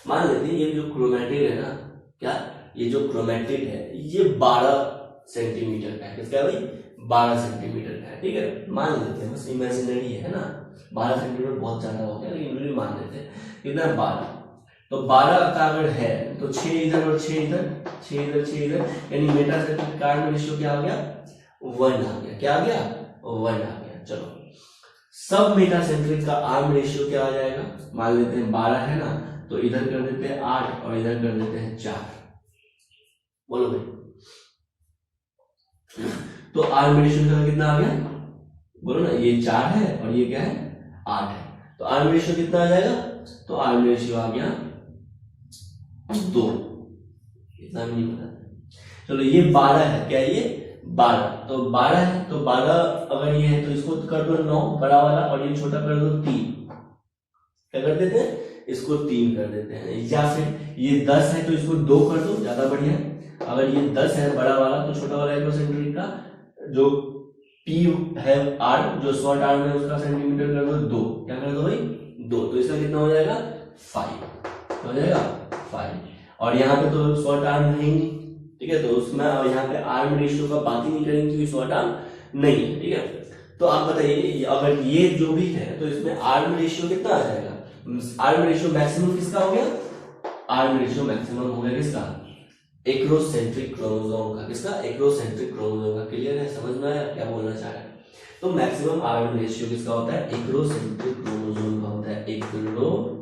मान लेते हैं ये जो क्रोमैटिड है ना, क्या ये जो क्रोमैटिड है ये 12 सेंटीमीटर का है। किसका है भाई, 12 सेंटीमीटर का है, ठीक है मान लेते हैं, बस इमेजिनरी है ना, 12 सेंटीमीटर बहुत ज्यादा हो गया लेकिन मान लेते हैं कितना, 12। तो 12 का अगर है तो 6 इधर और 6 इधर, 6 इधर 6 इधर, यानी मेटासेंट्रिक आर्म रेशियो क्या आ गया, 1 आ गया। क्या आ गया, 1 आ गया। चलो सब मेटासेंट्रिक का आर्म रेशियो क्या आ जाएगा, मान लेते हैं 12 है ना, तो इधर कर देते हैं 8 और इधर कर देते हैं 4। बोलो भाई, तो आर्म रेशियो का कितना आ गया, बोलो ना, ये 4 है और ये क्या है 8 है। तो आर्म रेशियो कितना आ जाएगा, तो आर्म रेशियो आ गया 2, इतना भी नहीं पता। चलो ये 12 है, क्या ये 12, तो 12 है, तो 12 अगर ये है तो इसको कर दो 9 बड़ा वाला, और ये छोटा कर दो 3। क्या कर देते हैं, इसको 3 कर देते हैं। या फिर ये 10 है तो इसको 2 कर दो, ज्यादा बढ़िया है। अगर ये 10 है बड़ा वाला, तो छोटा वाला एग्रोसेंट्रिक का जो पी है आर्म, जो शॉर्ट आर्म है उसका सेंटीमीटर कर दो 2। क्या कर दो भाई 2, तो इसका कितना हो जाएगा 5 हो जाएगा 5। और यहाँ पे तो शॉर्ट आर्म है ही नहीं, ठीक है, तो उसमें यहाँ पे आर्म रेशियो का बात ही नहीं करेंगे क्योंकि शॉर्ट आर्म नहीं है, ठीक है। तो आप बताइए अगर ये जो भी है तो इसमें आर्म रेशियो कितना आ जाएगा, आर्म रेशियो मैक्सिमम किसका हो गया, आर्म रेशियो मैक्सिमम हो गया किसका, एक्रोसेंट्रिक क्रोमोसोम का। किसका, एक्रोसेंट्रिक क्रोमोसोम का। क्लियर है, समझ में आया क्या बोलना चाह रहा है। तो मैक्सिमम आर्म रेशियो किसका होता है, एक्रोसेंट्रिक क्रोमोसोम का होता है, एक्रोसेंट्रिक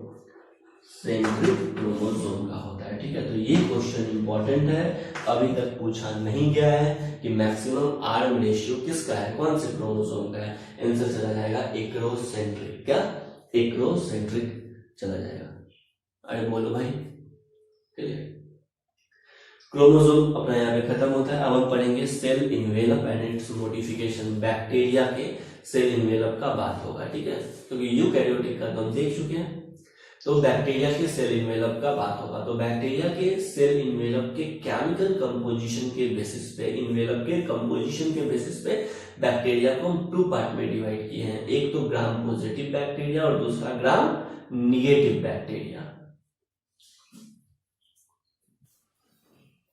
क्रोमोसोम का होता है, ठीक है। तो ये क्वेश्चन इंपॉर्टेंट है, अभी तक पूछा नहीं गया है कि मैक्सिमम आर्म रेशियो किसका है, कौन से क्रोमोसोम का है। आंसर चला जाएगा एक्रोसेंट्रिक, क्या एक्रोसेंट्रिक चला जाएगा। अरे बोलो भाई, क्लियर। क्रोमोसोम अपना यहाँ पे खत्म होता है। अब हम पढ़ेंगे cell envelope and its modification. Bacteria के सेल इन्वेलप का बात होगा, ठीक है, क्योंकि यूकैरियोटिक का तो हम देख चुके हैं। तो बैक्टीरिया के सेल इन्वेलप का बात होगा। तो बैक्टीरिया के सेल इन्वेलप के केमिकल कंपोजिशन के बेसिस पे, इन्वेलप के कंपोजिशन के बेसिस पे बैक्टीरिया को हम 2 पार्ट में डिवाइड किए हैं। एक तो ग्राम पॉजिटिव बैक्टीरिया और दूसरा ग्राम निगेटिव बैक्टीरिया।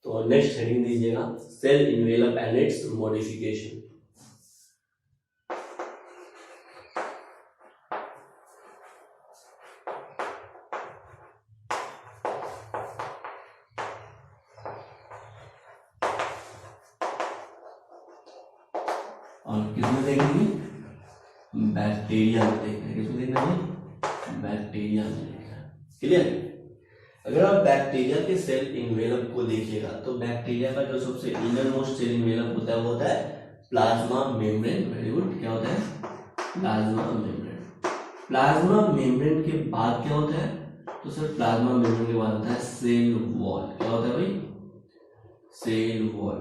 तो नेक्स्ट हेडिंग दीजिएगा cell envelope and its modification. और किसमें देखेंगे, बैक्टीरिया में देखेंगे। किसमें देखना है, बैक्टीरिया में देखना। क्लियर। अगर आप बैक्टीरिया के सेल इन्वेलप को देखिएगा तो बैक्टीरिया का जो सबसे इनर मोस्ट सेल इन्वेलप होता है वो होता है प्लाज्मा मेम्ब्रेन। वेरी गुड, क्या होता है, प्लाज्मा मेम्ब्रेन। प्लाज्मा मेम्ब्रेन के बाद क्या होता है, तो सर प्लाज्मा मेम्ब्रेन के बाद होता है सेल वॉल। क्या होता है भाई? Cell wall.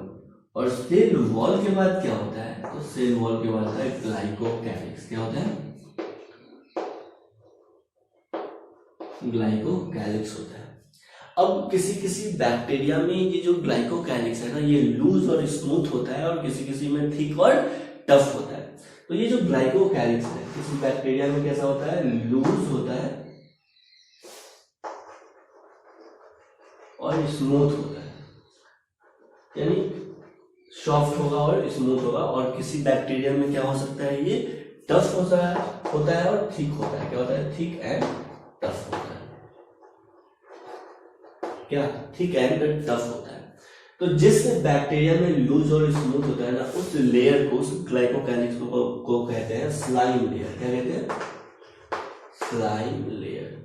और सेल वॉल के बाद क्या होता है? तो सेल वॉल के बाद होता है ग्लाइकोकैलिक्स। क्या होता है? ग्लाइकोकैलिक्स होता है। अब किसी किसी बैक्टीरिया में ये जो ग्लाइकोकैलिक्स है ना, ये लूज और स्मूथ होता है, और किसी किसी में थिक और टफ होता है। तो ये जो ग्लाइकोकैलिक्स है किसी बैक्टीरिया में कैसा होता है? लूज होता है और स्मूथ होता है, यानी सॉफ्ट होगा और स्मूथ होगा। और किसी बैक्टीरिया में क्या हो सकता है? ये टफ होता है और थिक होता है। क्या होता है? थिक एंड टफ होता है। क्या? थिक एंड टफ होता है। तो जिस बैक्टीरिया में लूज और स्मूथ होता है ना, उस लेयर को, उस ग्लाइकोकैलिक्स को कहते हैं स्लाइम लेयर। क्या कहते हैं? Slime layer.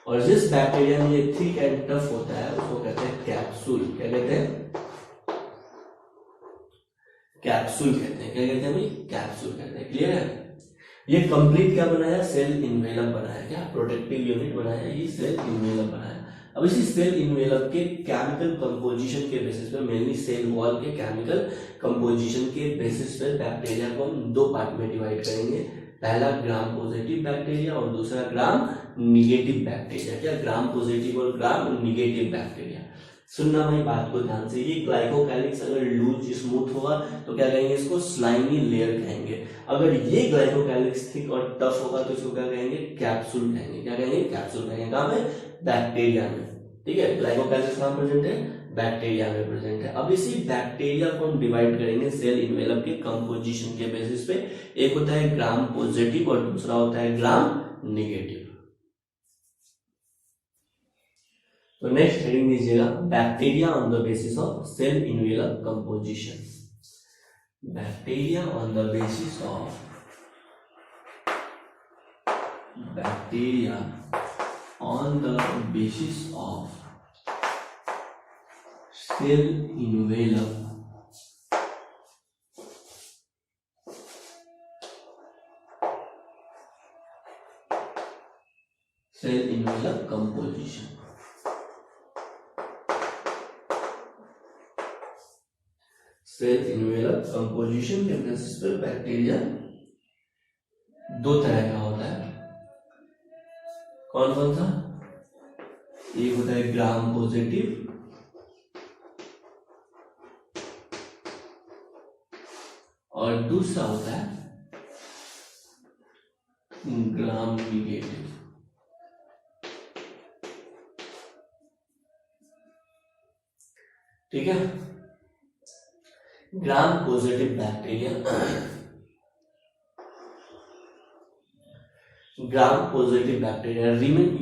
और जिस बैक्टीरिया में ये थिक एंड टफ होता है उसको कहते हैं कैप्सूल। क्या कहते हैं? कैप्सूल कहते हैं। क्या कहते हैं भाई? कैप्सूल कहते हैं। क्लियर है? ये कंप्लीट क्या बनाया? सेल इन्वेलप बनाया। क्या? प्रोटेक्टिव यूनिट बनाया, ये सेल इन्वेलप बनाया। अब इसी सेल इन्वेलप के केमिकल कंपोजिशन के बेसिस पे, मेनली सेल वॉल के केमिकल कंपोजिशन के बेसिस पे बैक्टीरिया को हम दो पार्ट में डिवाइड करेंगे। पहला ग्राम पॉजिटिव बैक्टीरिया और दूसरा ग्राम निगेटिव बैक्टीरिया। क्या? ग्राम पॉजिटिव और ग्राम निगेटिव बैक्टीरिया। सुनना भाई बात को ध्यान से, ये ग्लाइकोकैलिक्स अगर लूज स्मूथ होगा तो क्या कहेंगे? इसको स्लाइमी लेयर कहेंगे। अगर ये ग्लाइकोकैलिक्स थिक और टफ होगा तो इसको क्या कहेंगे? कैप्सूल कहेंगे। क्या कहेंगे? कैप्सूल कहेंगे। कहाँ में? बैक्टीरिया में। ठीक है? ग्लाइकोकैलिक्स कहाँ प्रेजेंट है? बैक्टीरिया में प्रेजेंट है। अब इसी बैक्टीरिया को हम डिवाइड करेंगे सेल इन्वेलप के कंपोजिशन के बेसिस पे। एक होता है ग्राम पॉजिटिव और दूसरा होता है ग्राम निगेटिव। तो नेक्स्ट हेडिंग दीजिएगा, bacteria on the basis of cell envelope composition. Bacteria on the basis of cell envelope composition. Cell envelope composition के बेसिस पर बैक्टीरिया दो तरह का होता है। कौन कौन सा? एक होता है ग्राम पॉजिटिव और दूसरा होता है ग्राम निगेटिव। ठीक है? ग्राम पॉजिटिव बैक्टीरिया,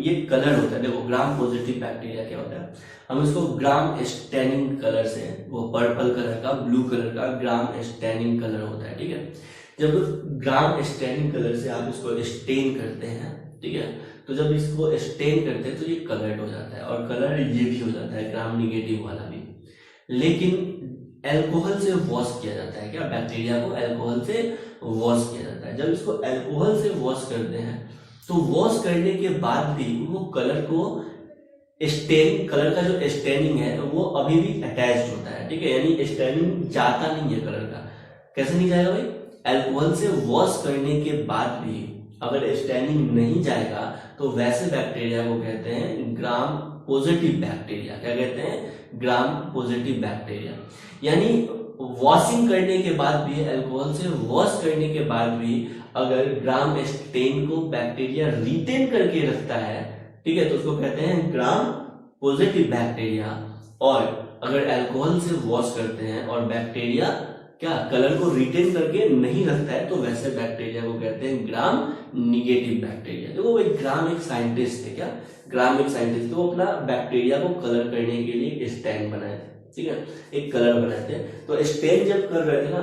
ये कलर होता है। देखो ग्राम पॉजिटिव बैक्टीरिया क्या होता है, हम इसको ग्राम स्टेनिंग कलर से, वो पर्पल कलर का, ब्लू कलर का ग्राम स्टेनिंग कलर होता है। ठीक है? जब ग्राम स्टेनिंग कलर से आप इसको स्टेन करते हैं, ठीक है, तो जब इसको स्टेन करते हैं तो ये कलर्ड हो जाता है, और कलर ये भी हो जाता है ग्राम निगेटिव वाला भी। लेकिन एल्कोहल से वॉश किया जाता है। क्या? बैक्टीरिया को एल्कोहल से वॉश किया जाता है। जब इसको एल्कोहल से वॉश करते हैं तो वॉश करने के बाद भी वो कलर का जो स्टेनिंग है वो अभी भी अटैच होता है। ठीक है? यानी स्टेनिंग जाता नहीं है कलर का। कैसे नहीं जाएगा भाई? एल्कोहल से वॉश करने के बाद भी अगर स्टेनिंग नहीं जाएगा तो वैसे बैक्टीरिया को कहते हैं ग्राम पॉजिटिव बैक्टीरिया। क्या कहते हैं? ग्राम पॉजिटिव बैक्टीरिया। यानी वॉशिंग करने के बाद भी, अल्कोहल से वॉश करने के बाद भी अगर ग्राम स्टेन को बैक्टीरिया रिटेन करके रखता है, ठीक है, तो उसको कहते हैं ग्राम पॉजिटिव बैक्टीरिया। और अगर अल्कोहल से वॉश करते हैं और बैक्टीरिया क्या कलर को रिटेन करके नहीं रखता है तो वैसे बैक्टीरिया को कहते हैं ग्राम निगेटिव बैक्टीरिया। देखो भाई ग्राम एक साइंटिस्ट है। क्या? ग्राम एक साइंटिस्ट थे, वो अपना बैक्टीरिया को कलर करने के लिए एक स्टैंड बनाए थे। ठीक है? एक कलर बनाए थे, तो स्टैंड जब कर रहे थे ना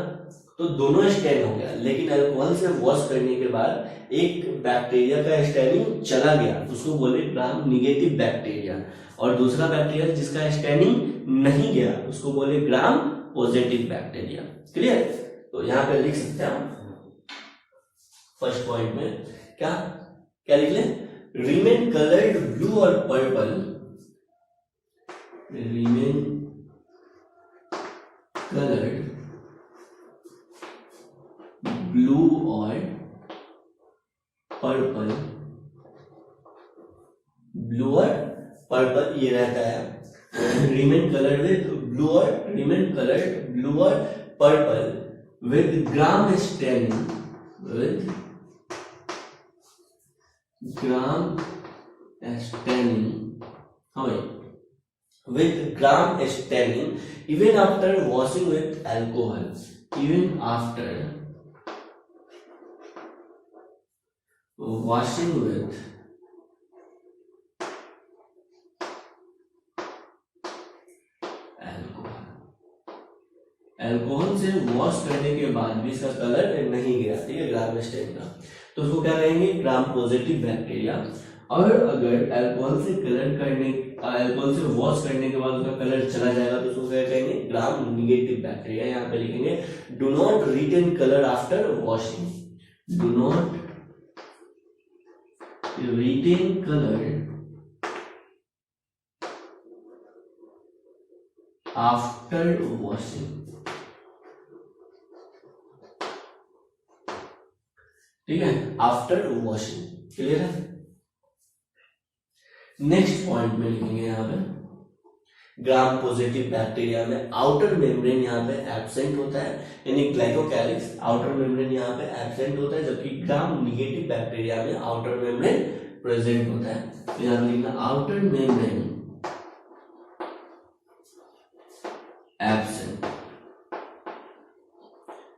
तो दोनों स्टैंड हो गया, लेकिन अल्कोहल से वॉश करने के बाद एक बैक्टीरिया का स्टैनिंग चला गया, उसको बोले ग्राम निगेटिव बैक्टीरिया, और दूसरा बैक्टीरिया जिसका स्टैनिंग नहीं गया उसको बोले ग्राम पॉजिटिव बैक्टीरिया। क्लियर? तो यहां पे लिख सकते हैं फर्स्ट पॉइंट में क्या क्या लिख लें? रिमेन कलर्ड ब्लू और पर्पल, रिमेन कलर्ड ब्लू और पर्पल, ब्लू और पर्पल ये रहता है। रिमेन कलर्ड विद ब्लू और रिमेन कलर्ड ब्लू और purple with gram staining, with gram staining, हाँ भाई, with gram staining even after washing with alcohol, even after washing with alcohol से वॉश करने के बाद भी इसका कलर नहीं गया, ठीक है, ग्राम स्टेन का, तो उसको क्या कहेंगे, ग्राम पॉजिटिव बैक्टीरिया। और अगर अल्कोहल से कलर करने, अल्कोहल से वॉश करने के बाद उसका कलर चला जाएगा तो उसको क्या कहेंगे, ग्राम निगेटिव बैक्टीरिया। यहाँ पे लिखेंगे do not retain colour after washing, do not retain colour after washing, ठीक है, आफ्टर वॉशिंग, क्लियर है। नेक्स्ट पॉइंट में लिखेंगे यहाँ पे ग्राम पॉजिटिव बैक्टीरिया में आउटर मेम्ब्रेन यहाँ पे एब्सेंट होता है, यानी ग्लाइकोकैलिक्स आउटर मेम्ब्रेन यहाँ पे एब्सेंट होता है, जबकि ग्राम निगेटिव बैक्टीरिया में आउटर मेम्ब्रेन प्रेजेंट होता है। तो यहाँ लिखना आउटर मेम्ब्रेन एब्सेंट,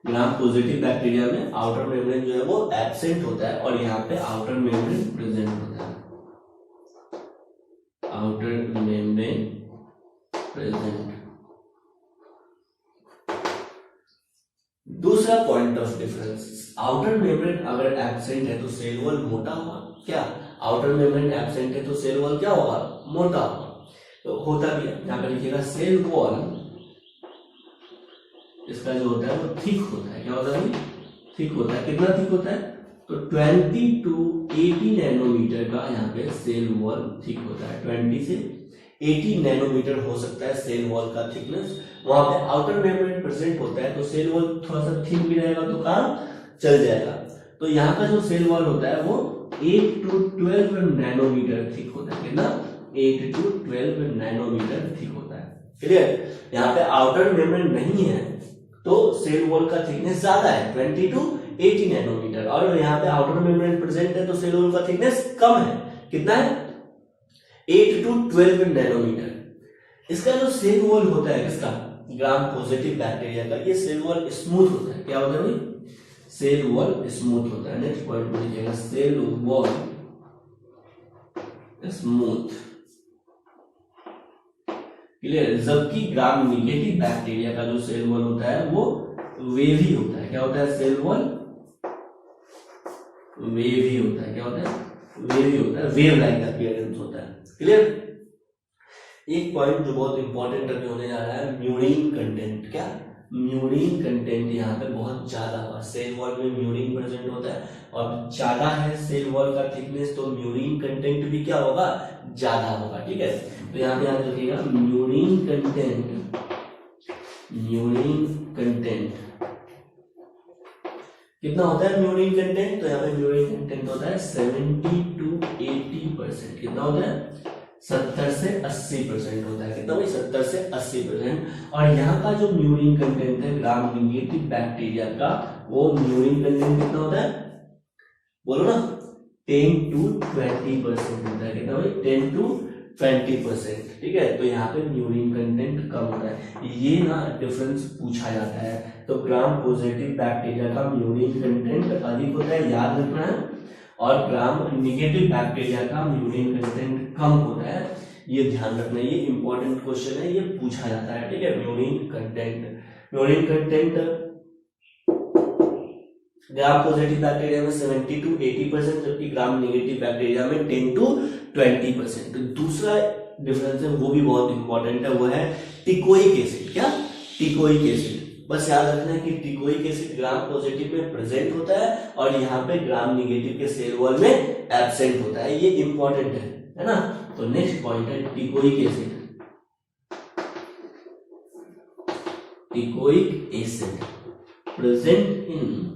ग्राम पॉजिटिव बैक्टीरिया में आउटर मेम्ब्रेन जो है वो एब्सेंट होता है और यहाँ पे आउटर मेम्ब्रेन प्रेजेंट होता है, आउटर मेम्ब्रेन प्रेजेंट। दूसरा point of difference, outer membrane अगर एब्सेंट है तो सेल वॉल मोटा होगा, क्या, आउटर मेम्ब्रेन एब्सेंट है तो सेल वॉल क्या होगा, मोटा होगा, तो होता भी है। यहाँ पे लिखिएगा सेल वॉल इसका जो होता है वो थिक होता है, क्या होता है, थिक होता है। कितना थिक होता है, तो 20 to 80 नैनोमीटर का यहाँ पे सेल वॉल थिक होता है, 20 से 80 नैनोमीटर हो सकता है सेल वॉल का थिकनेस। वहां पे आउटर मेम्ब्रेन प्रेजेंट होता है तो सेल वॉल थोड़ा सा थिक भी रहेगा तो काम चल जाएगा। तो यहाँ का जो सेल वॉल होता है वो 8 to 12 नैनोमीटर थिक होता है, कितना, 8 to 12 नैनोमीटर थिक होता है, क्लियर। यहाँ पे आउटर मेम्ब्रेन नहीं है तो सेल वॉल का थिकनेस ज्यादा है 20 to 80 नैनोमीटर, और यहाँ पे आउटर मेम्ब्रेन प्रेजेंट है तो सेल वॉल का थिकनेस कम है, कितना है, 8 to 12 नैनोमीटर। इसका जो सेल वॉल होता है किसका, ग्राम पॉजिटिव बैक्टीरिया का, ये सेल वॉल स्मूथ होता है, क्या होता है भाई, सेल वॉल स्मूथ होता है। नेक्स्ट पॉइंट में लिखिएगा सेल वॉल स्मूथ, क्लियर। जबकि ग्राम निगेटिव बैक्टीरिया का जो सेल वॉल होता है वो वेवी होता है, क्या होता है, सेल वॉल वेवी होता है, क्या होता है, वेवी होता है, वेव लाइक अपीयरेंस होता है, क्लियर। एक पॉइंट जो बहुत इंपॉर्टेंट अभी होने जा रहा है, म्यूरिन कंटेंट, क्या, म्यूरिन कंटेंट यहाँ पे बहुत ज्यादा होगा, सेल वॉल में म्यूरिन प्रेजेंट होता है और ज्यादा है सेल वॉल का थिकनेस तो म्यूरिन कंटेंट भी क्या होगा, ज्यादा होगा, ठीक है। तो यहाँ पे याद रखिएगा म्यूरिन कंटेंट, म्यूरिन कंटेंट कितना होता है, म्यूरिन कंटेंट, तो यहाँ पे म्यूरिन कंटेंट होता है 70 to 80%, कितना होता है, 70 से 80% होता है, कितना भाई, 70 से 80%। और यहाँ का जो म्यूरिन कंटेंट है ग्राम निगेटिव बैक्टीरिया का, वो म्यूरिन कंटेंट कितना होता है, बोलो ना, 10 to 20% होता है, कितना भाई, 10 to 20%, ठीक है। तो यहाँ पे म्यूरिन कंटेंट कम होता है, ये ना डिफरेंस पूछा जाता है। तो ग्राम पॉजिटिव बैक्टीरिया का म्यूरिन कंटेंट अधिक होता है, याद रखना है, और ग्राम निगेटिव बैक्टीरिया का म्यूरिन कंटेंट कम होता है, ये ध्यान रखना, ये इंपॉर्टेंट क्वेश्चन है, ये पूछा जाता है, ठीक है। Murein content, murein content Gram positive bacteria में 70 to 80%, जबकि ग्राम निगेटिव बैक्टीरिया में 10 to 20%। तो दूसरा डिफरेंस है वो भी बहुत इंपॉर्टेंट है, वो है टिकोइक एसिड, क्या, टिकोइक एसिड। बस याद रखना है कि टिकोइक एसिड ग्राम पॉजिटिव में प्रेजेंट होता है और यहाँ पे ग्राम निगेटिव के सेल वॉल में एब्सेंट होता है, ये इंपॉर्टेंट है ना। तो नेक्स्ट पॉइंट है teichoic acid. Teichoic acid present in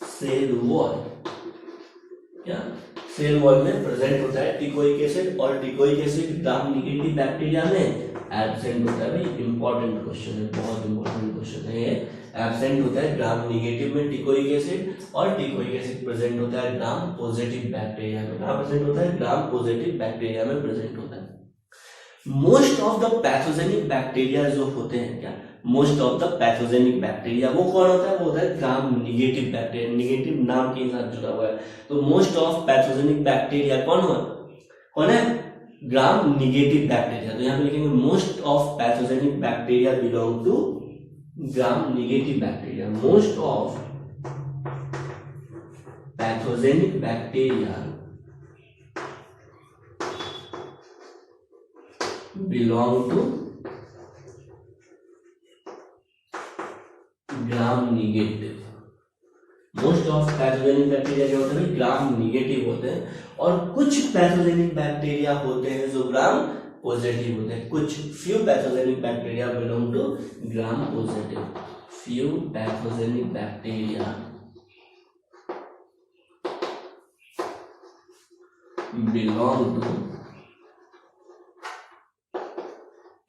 cell wall, क्या सेल वॉल में प्रेजेंट होता है टिकोइक एसिड, और teichoic acid Gram negative bacteria में एब्सेंट होता है। भाई इंपॉर्टेंट क्वेश्चन है, बहुत इंपॉर्टेंट क्वेश्चन है ये। एब्सेंट होता है ग्राम नेगेटिव में टिकोइक एसिड, और टिकोइक एसिड प्रेजेंट होता है ग्राम पॉजिटिव बैक्टीरिया में। कहां प्रेजेंट होता है? ग्राम पॉजिटिव बैक्टीरिया में प्रेजेंट होता है। Most of the pathogenic bacteria जो होते हैं, क्या most of the pathogenic bacteria वो कौन होता है? वो होता है ग्राम निगेटिव बैक्टीरिया, निगेटिव नाम के साथ जुड़ा हुआ है। तो मोस्ट ऑफ पैथोजेनिक बैक्टीरिया कौन है? Gram negative bacteria. तो यहां पे लिखेंगे most of pathogenic bacteria belong to Gram negative bacteria. Most of pathogenic bacteria belong to Gram negative. Most of pathogenic bacteria क्या होते हैं? ग्राम निगेटिव होते हैं, और कुछ पैथोजेनिक बैक्टीरिया होते हैं जो ग्राम पॉजिटिव होते हैं। कुछ few pathogenic bacteria belong to gram positive. Few pathogenic bacteria belong to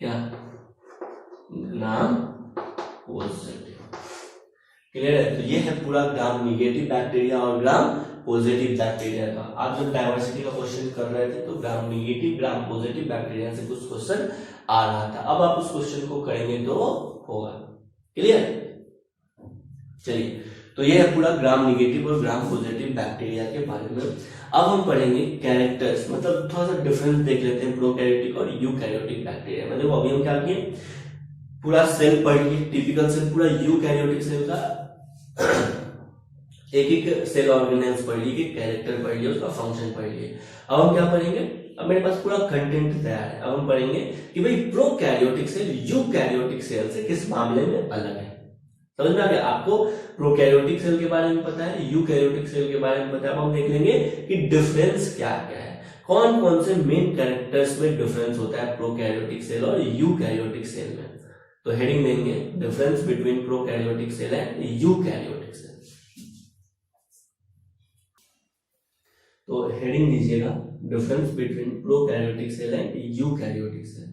क्या? Gram positive. क्लियर है? तो ये है पूरा ग्राम निगेटिव बैक्टीरिया और ग्राम पॉजिटिव बैक्टीरिया का। आप जब डायवर्सिटी का क्वेश्चन कर रहे थे तो ग्राम निगेटिव ग्राम पॉजिटिव बैक्टीरिया से कुछ क्वेश्चन आ रहा था। अब आप उस क्वेश्चन को करेंगे तो होगा। क्लियर? चलिए, तो ये है पूरा ग्राम निगेटिव और ग्राम पॉजिटिव बैक्टीरिया के बारे में। अब हम पढ़ेंगे कैरेक्टर्स, मतलब थोड़ा सा डिफरेंस देख लेते हैं प्रोकैरियोटिक और यूकैरियोटिक बैक्टीरिया में। देखो अभी हम क्या किए, पूरा सेल पढ़ लिए, टिपिकल सेल, पूरा यूकैरियोटिक सेल का एक एक सेल ऑर्गेनेल्स पढ़ लिए, कैरेक्टर पढ़ लिए, उसका फंक्शन पढ़ लिए। अब हम क्या पढ़ेंगे? अब मेरे पास पूरा कंटेंट तैयार है। अब हम पढ़ेंगे कि भाई प्रोकैरियोटिक सेल यूकैरियोटिक सेल से किस मामले में अलग है। समझ में आ गया? आपको प्रोकैरियोटिक सेल के बारे में पता है, यूकैरियोटिक सेल के बारे में पता है। अब हम देख लेंगे कि डिफरेंस क्या क्या है, कौन कौन से मेन कैरेक्टर्स में डिफरेंस होता है प्रोकैरियोटिक सेल और यूकैरियोटिक सेल में। तो हेडिंग देंगे difference between prokaryotic cell and eukaryotic cell. तो हेडिंग दीजिएगा difference between prokaryotic cell and eukaryotic cell.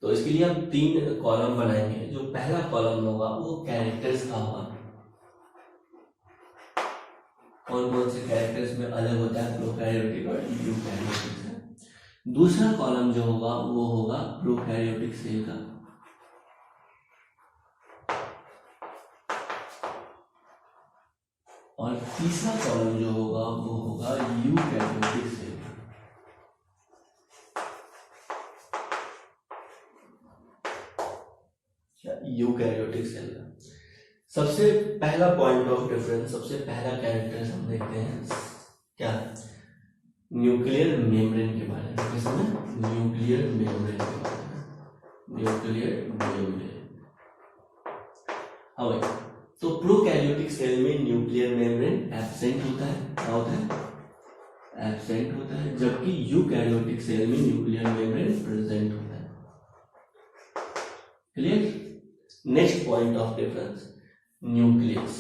तो इसके लिए हम 3 कॉलम बनाएंगे। जो पहला कॉलम होगा वो कैरेक्टर्स का होगा, कौन कौन से कैरेक्टर्स में अलग होता है प्रोकैरियोटिक और यूकैरियोटिक से। दूसरा कॉलम जो होगा वो होगा प्रोकैरियोटिक सेल का, और तीसरा कॉलम जो होगा वो होगा यूकैरियोटिक सेल। यूकैरियोटिक सेल का सबसे पहला पॉइंट ऑफ डिफरेंस, सबसे पहला कैरेक्टर हम देखते हैं क्या? न्यूक्लियर मेम्ब्रेन के बारे में। किस में? न्यूक्लियर मेम्ब्रेन के बारे में। Nuclear membrane. हाँ भाई, तो प्रोकैरियोटिक सेल में न्यूक्लियर मेम्ब्रेन एब्सेंट होता है। क्या होता है? एब्सेंट होता है। जबकि यूकैरियोटिक सेल में न्यूक्लियर मेम्ब्रेन प्रेजेंट होता है। Clear? Next point of difference, nucleus.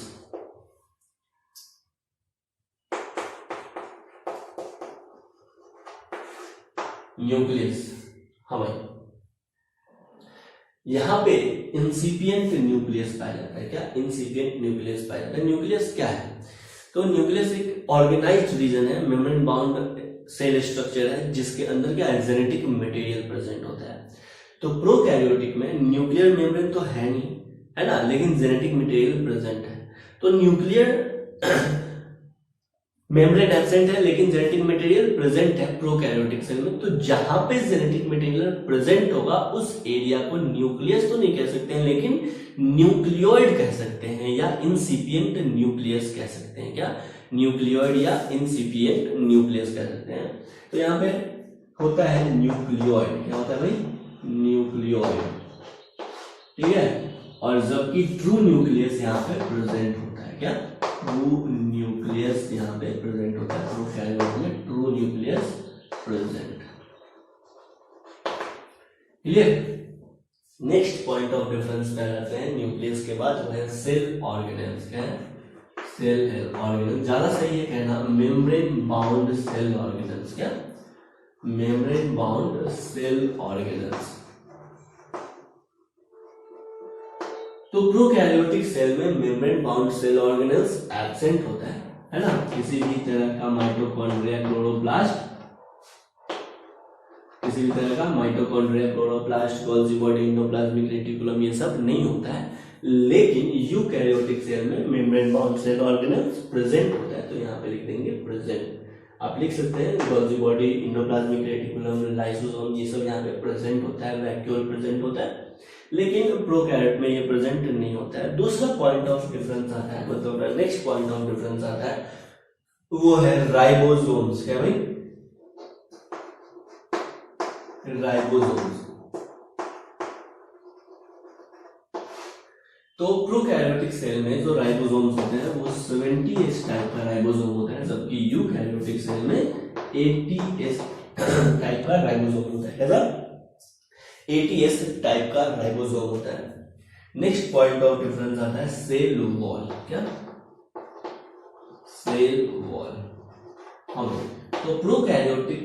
Nucleus, हाँ भाई, यहां पे इंसिपिएंट न्यूक्लियस पाया जाता है। क्या? इंसिपिएंट न्यूक्लियस पाया जाता है। न्यूक्लियस क्या है? तो न्यूक्लियस एक ऑर्गेनाइज्ड रीजन है, मेम्ब्रेन बाउंड सेल स्ट्रक्चर है, जिसके अंदर क्या जेनेटिक मटेरियल प्रेजेंट होता है। तो प्रोकैरियोटिक में न्यूक्लियर मेम्ब्रेन तो है नहीं, है ना, लेकिन जेनेटिक मटेरियल प्रेजेंट है। तो न्यूक्लियर मेम्ब्रेन एब्सेंट है लेकिन जेनेटिक मटेरियल प्रेजेंट है प्रोकैरियोटिक सेल में। तो जहां पे जेनेटिक मटेरियल प्रेजेंट होगा उस एरिया को न्यूक्लियस तो नहीं कह सकते हैं, लेकिन न्यूक्लियोइड कह सकते हैं, या इंसिपिएंट न्यूक्लियस कह सकते हैं। क्या? न्यूक्लियोइड या इंसिपिएंट न्यूक्लियस कह सकते हैं। तो यहाँ पे होता है न्यूक्लियोइड। क्या होता है भाई? न्यूक्लियोइड। ठीक है? और जबकि ट्रू न्यूक्लियस यहाँ पे प्रेजेंट होता है। क्या? ट्रू न्यूक्लियस यहाँ पे प्रेजेंट होता है, प्रोकैरियोट में true nucleus present. Clear. Next point of difference पे आते हैं न्यूक्लियस के बाद, जो है सेल ऑर्गेनेल्स। क्या है? Cell organelle. ज्यादा सही है कहना मेम्ब्रेन बाउंड सेल ऑर्गेनेल्स। क्या? Membrane bound cell organelles. तो प्रोकैरियोटिक सेल में membrane bound cell organelles absent होता है ना? किसी भी तरह का माइटोकॉन्ड्रिया, क्लोरोप्लास्ट, किसी भी तरह का mitochondria, chloroplast, Golgi body, endoplasmic reticulum, ये सब नहीं होता है। लेकिन यूकैरियोटिक सेल में membrane bound cell organelles present होता है, तो यहाँ पे लिख देंगे प्रेजेंट। आप लिख सकते हैं Golgi body, endoplasmic reticulum, lysosome, ये सब यहाँ पे प्रेजेंट होता है, वैक्यूल प्रेजेंट होता है। लेकिन प्रोकैरियोट में ये प्रेजेंट नहीं होता है। दूसरा पॉइंट ऑफ डिफरेंस आता है, मतलब नेक्स्ट पॉइंट ऑफ डिफरेंस आता है, वो है राइबोसोम्स। क्या भाई? राइबोसोम्स। तो प्रोकैरियोटिक सेल में जो राइबोसोम्स होते हैं वो 70S टाइप का राइबोसोम होता है, जबकि यूकैरियोटिक सेल में 80S टाइप का राइबोसोम होता है। कैसा? 80S टाइप का राइबोसोम होता है। नेक्स्ट पॉइंट ऑफ डिफरेंस आता है सेल वॉल। क्या? Cell wall. हाँ, तो प्रोकैरियोटिक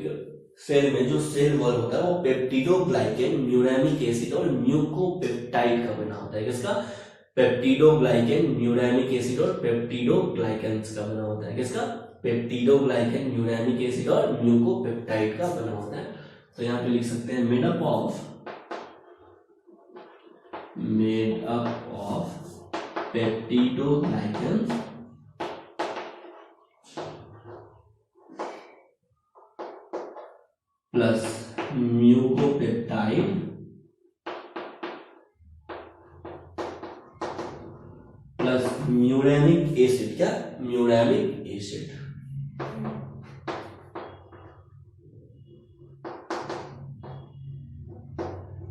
सेल में जो सेल वॉल होता है वो पेप्टिडोग्लाइकेन, म्यूरामिक एसिड और म्यूकोपेप्टाइड का बना होता है। किसका? पेप्टिडोग्लाइकेन, म्यूरामिक एसिड और पेप्टिडोग्लाइकेंस का बना होता है। किसका? पेप्टिडोग्लाइकेन, म्यूरामिक एसिड और म्यूकोपेप्टाइड का बना होता है। तो यहाँ पे लिख सकते हैं made up of peptidoglycan plus mucopeptide plus muramic acid. क्या? Muramic acid.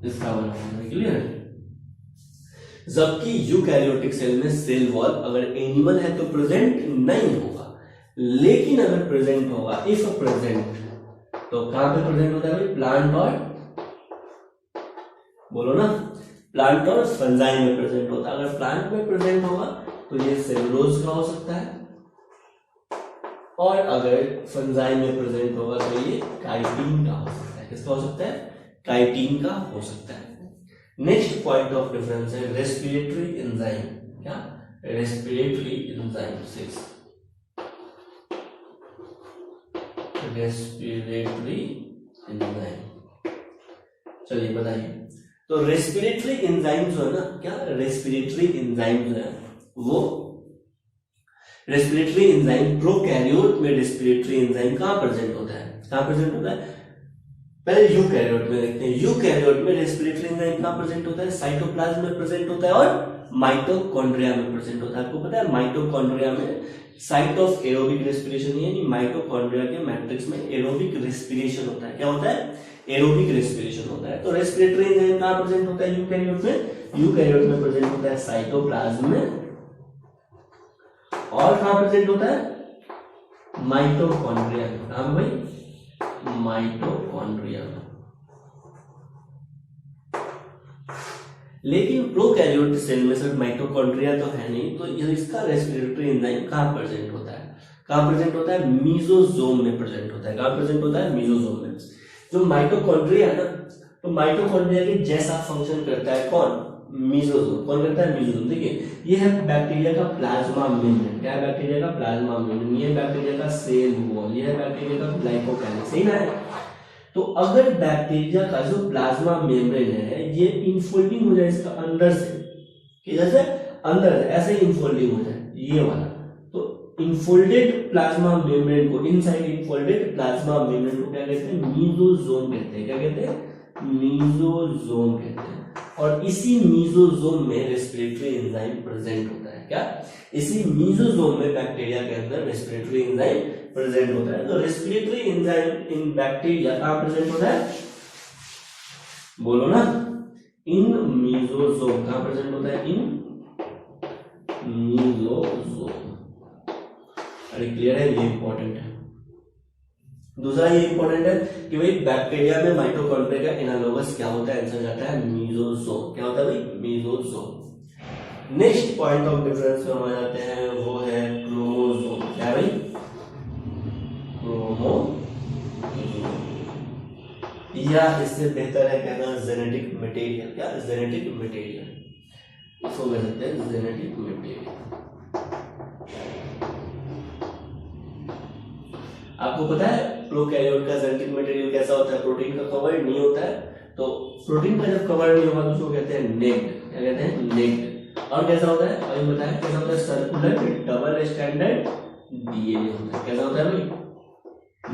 इसका बना होगा। क्लियर। जबकि यूकैरियोटिक सेल में सेल वॉल अगर एनिमल है तो प्रेजेंट नहीं होगा, लेकिन अगर प्रेजेंट होगा, इफ प्रेजेंट, तो कहां पे प्रेजेंट होता है भाई? प्लांट और, बोलो ना, प्लांट और फंजाई में प्रेजेंट होता है। अगर प्लांट में प्रेजेंट होगा तो ये सेलुलोज का हो सकता है, और अगर फंजाई में प्रेजेंट होगा तो ये काइटिन का हो सकता है। किसका हो सकता है? काइटिन का हो सकता है। नेक्स्ट पॉइंट ऑफ डिफरेंस है रेस्पिरेटरी एंजाइम। क्या? Respiratory enzyme 6। रेस्पिरेटरी एंजाइम, चलिए बताइए। तो रेस्पिरेटरी एंजाइम जो है ना, क्या? रेस्पिरेटरी एंजाइम जो है वो, रेस्पिरेटरी एंजाइम प्रोकैरियोट में रेस्पिरेटरी एंजाइम कहां प्रेजेंट होता है? कहां प्रेजेंट होता है? पहले यूकैरियोट में देखते हैं। यूकैरियोट में रेस्पिरेटरी एंजाइम कहां प्रेजेंट होता है? साइटोप्लाज्म में प्रेजेंट होता है और माइटोकॉन्ड्रिया में प्रेजेंट होता है। आपको पता है माइटोकॉन्ड्रिया में साइट ऑफ एरोबिक रेस्पिरेशन, यानी माइटोकॉन्ड्रिया के मैट्रिक्स में एरोबिक रेस्पिरेशन होता है। क्या होता है? एरोबिक रेस्पिरेशन होता है। तो रेस्पिरेटरी एंजाइम कहां प्रेजेंट होता है यूकैरियोट में? यूकैरियोट में प्रेजेंट होता है साइटोप्लाज्म में, और कहां प्रेजेंट होता है? माइटोकॉन्ड्रिया में। कहां भाई? माइटोकॉन्ड्रिया में। लेकिन प्रोकैरियोटिक सेल में सिर्फ माइटोकॉन्ड्रिया तो है नहीं, तो इसका रेस्पिरेटरी एंजाइम कहां प्रेजेंट होता है? कहां प्रेजेंट होता है? मीसोजोम में प्रेजेंट होता है। कहां प्रेजेंट होता है? मीसोजोम में। जो माइटोकॉन्ड्रिया है ना, तो माइटोकॉन्ड्रिया के जैसा फंक्शन करता है कौन? मीसोजोम। कौन करता है? मीसोजोम। देखिए ये है बैक्टीरिया का प्लाज्मा मेम्ब्रेन। क्या है? बैक्टीरिया का प्लाज्मा मेम्ब्रेन। ये बैक्टीरिया का सेल वॉल, ये है बैक्टीरिया का ग्लाइकोकाइनेस। सही ना है? तो अगर बैक्टीरिया का जो प्लाज्मा मेम्ब्रेन है ये इनफोल्डिंग हो जाए इसका अंदर से, कि जैसे अंदर ऐसे ही इनफोल्डिंग हो जाए ये वाला, तो इनफोल्डेड प्लाज्मा मेम्ब्रेन को, इनसाइड इनफोल्डेड प्लाज्मा मेम्ब्रेन को क्या कहते हैं? मीसोजोम कहते हैं। क्या कहते हैं? मीसोजोम कहते हैं। और इसी मीसोजोम में रेस्पिरेटरी एंजाइम प्रेजेंट होता है। क्या? इसी मीसोजोम में बैक्टीरिया के अंदर रेस्पिरेटरी एंजाइम प्रेजेंट होता है। तो रेस्पिरेटरी एंजाइम इन बैक्टीरिया कहां प्रेजेंट होता है? बोलो ना, इन मीसोजोम। कहां प्रेजेंट होता है? इन मीसोजोम। अरे क्लियर है, ये इंपॉर्टेंट है। दूसरा ये इंपॉर्टेंट है कि भाई बैक्टीरिया में माइटोकॉन्ड्रिया का एनालोगस क्या होता है, आंसर जाता है मीसोसोम। क्या होता है भाई, mesosome. Next point of difference में हम आ जाते हैं, वो है क्रोमोसोम। क्या भाई, क्रोमोसोम, या इससे बेहतर है कहना जेनेटिक मटेरियल। क्या, जेनेटिक मटेरियल, इसको कह सकते हैं जेनेटिक मटेरियल। आपको पता है प्रोकैरियोट का जेनेटिक मटेरियल कैसा होता है, प्रोटीन का कवर नहीं होता है। तो प्रोटीन का जब कवर नहीं होगा तो उसको कहते हैं नेक्ड। क्या कहते हैं, नेक्ड। और कैसा होता है, अभी बताया कैसा होता है, सर्कुलर डबल स्टैंडर्ड डीएनए होता है। कैसा होता है भाई,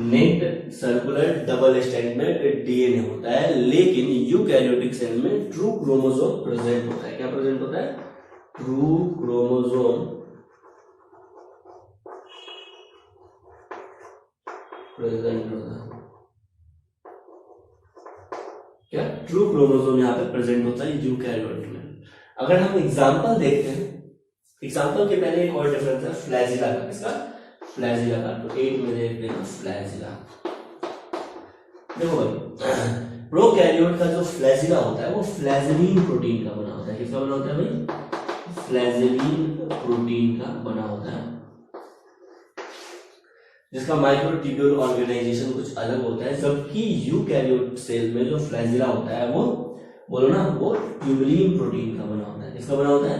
naked circular double standard DNA होता है। लेकिन यूकैरियोटिक सेल में ट्रू क्रोमोसोम प्रेजेंट होता है। क्या प्रेजेंट होता है, ट्रू क्रोमोसोम प्रेजेंट होता है। क्या, ट्रू क्रोमोसोम यहाँ पे प्रेजेंट होता है यूकैरियोट में। अगर हम एग्जांपल देखते हैं, एग्जांपल के पहले एक और डिफरेंस है फ्लैजिला का। किसका, फ्लैजिला का। तो 8 में देख लेना फ्लैजिला। देखो भाई, प्रोकैरियोट का जो फ्लैजिला होता है वो फ्लैजिलीन प्रोटीन का बना होता है। किसका बना होता है भाई, फ्लैजिलीन प्रोटीन का बना होता है, जिसका माइक्रोट्यूब्यूल ऑर्गेनाइजेशन कुछ अलग होता है। जबकि यूकैरियोट सेल में जो फ्लैजिला होता है वो, बोलो ना, वो ट्यूबुलिन प्रोटीन का बना होता है। किसका बना होता है,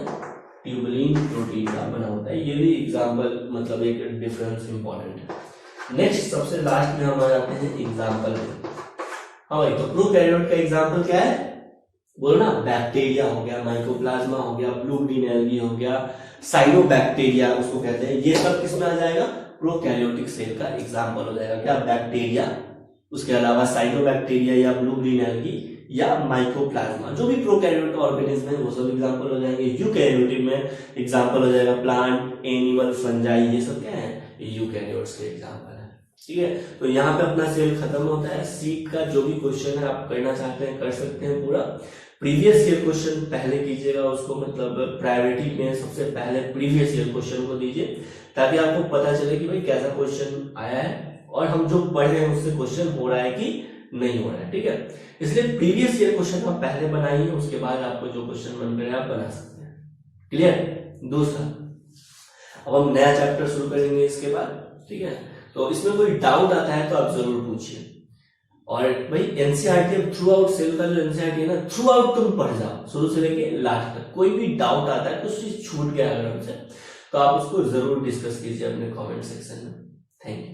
ट्यूबुलिन प्रोटीन का बना होता है। ये भी एग्जांपल, मतलब एक डिफरेंस इंपॉर्टेंट है। नेक्स्ट सबसे लास्ट में हम आ जाते हैं एग्जांपल में। हाँ भाई, तो प्रोकैरियोट का एग्जांपल क्या है, बोलो ना, बैक्टीरिया हो गया, माइकोप्लाज्मा हो गया, ब्लू ग्रीन एल्गी हो गया, साइनोबैक्टीरिया उसको कहते हैं। ये सब किस में आ जाएगा, प्रोकैरियोटिक सेल का एग्जांपल हो जाएगा। क्या, बैक्टीरिया, उसके अलावा साइनोबैक्टीरिया या ब्लू ग्रीन एल्गी या माइकोप्लाज्मा, जो भी प्रोकैरियोट ऑर्गेनिज्म है वो सब एग्जांपल हो जाएंगे। यूकैरियोटिक में एग्जांपल हो जाएगा प्लांट, एनिमल, फंजाई, ये सब क्या है, यूकैरियोट्स के एग्जांपल है। ठीक है, तो यहाँ पे अपना सेल खत्म होता है। सीट का जो भी क्वेश्चन है आप करना चाहते हैं कर सकते हैं पूरा। प्रीवियस ईयर क्वेश्चन पहले कीजिएगा उसको, मतलब प्रायोरिटी में सबसे पहले प्रीवियस ईयर क्वेश्चन को दीजिए, ताकि आपको पता चले कि भाई कैसा क्वेश्चन आया है और हम जो पढ़ रहे हैं उससे क्वेश्चन हो रहा है कि नहीं हो रहा है। ठीक है, इसलिए प्रीवियस ईयर क्वेश्चन आप पहले बनाइए, उसके बाद आपको जो क्वेश्चन मन करे आप बना सकते हैं। क्लियर। दूसरा, अब हम नया चैप्टर शुरू करेंगे इसके बाद। ठीक है, तो इसमें कोई डाउट आता है तो आप जरूर पूछिए। और भाई एनसीईआरटी, थ्रू आउट सेल का जो एनसीईआरटी है ना, थ्रू आउट तुम पढ़ जाओ शुरू से लेके लास्ट तक। कोई भी डाउट आता है, कुछ चीज छूट गया अगर हमसे, तो आप उसको जरूर डिस्कस कीजिए अपने कमेंट सेक्शन में। Thank you.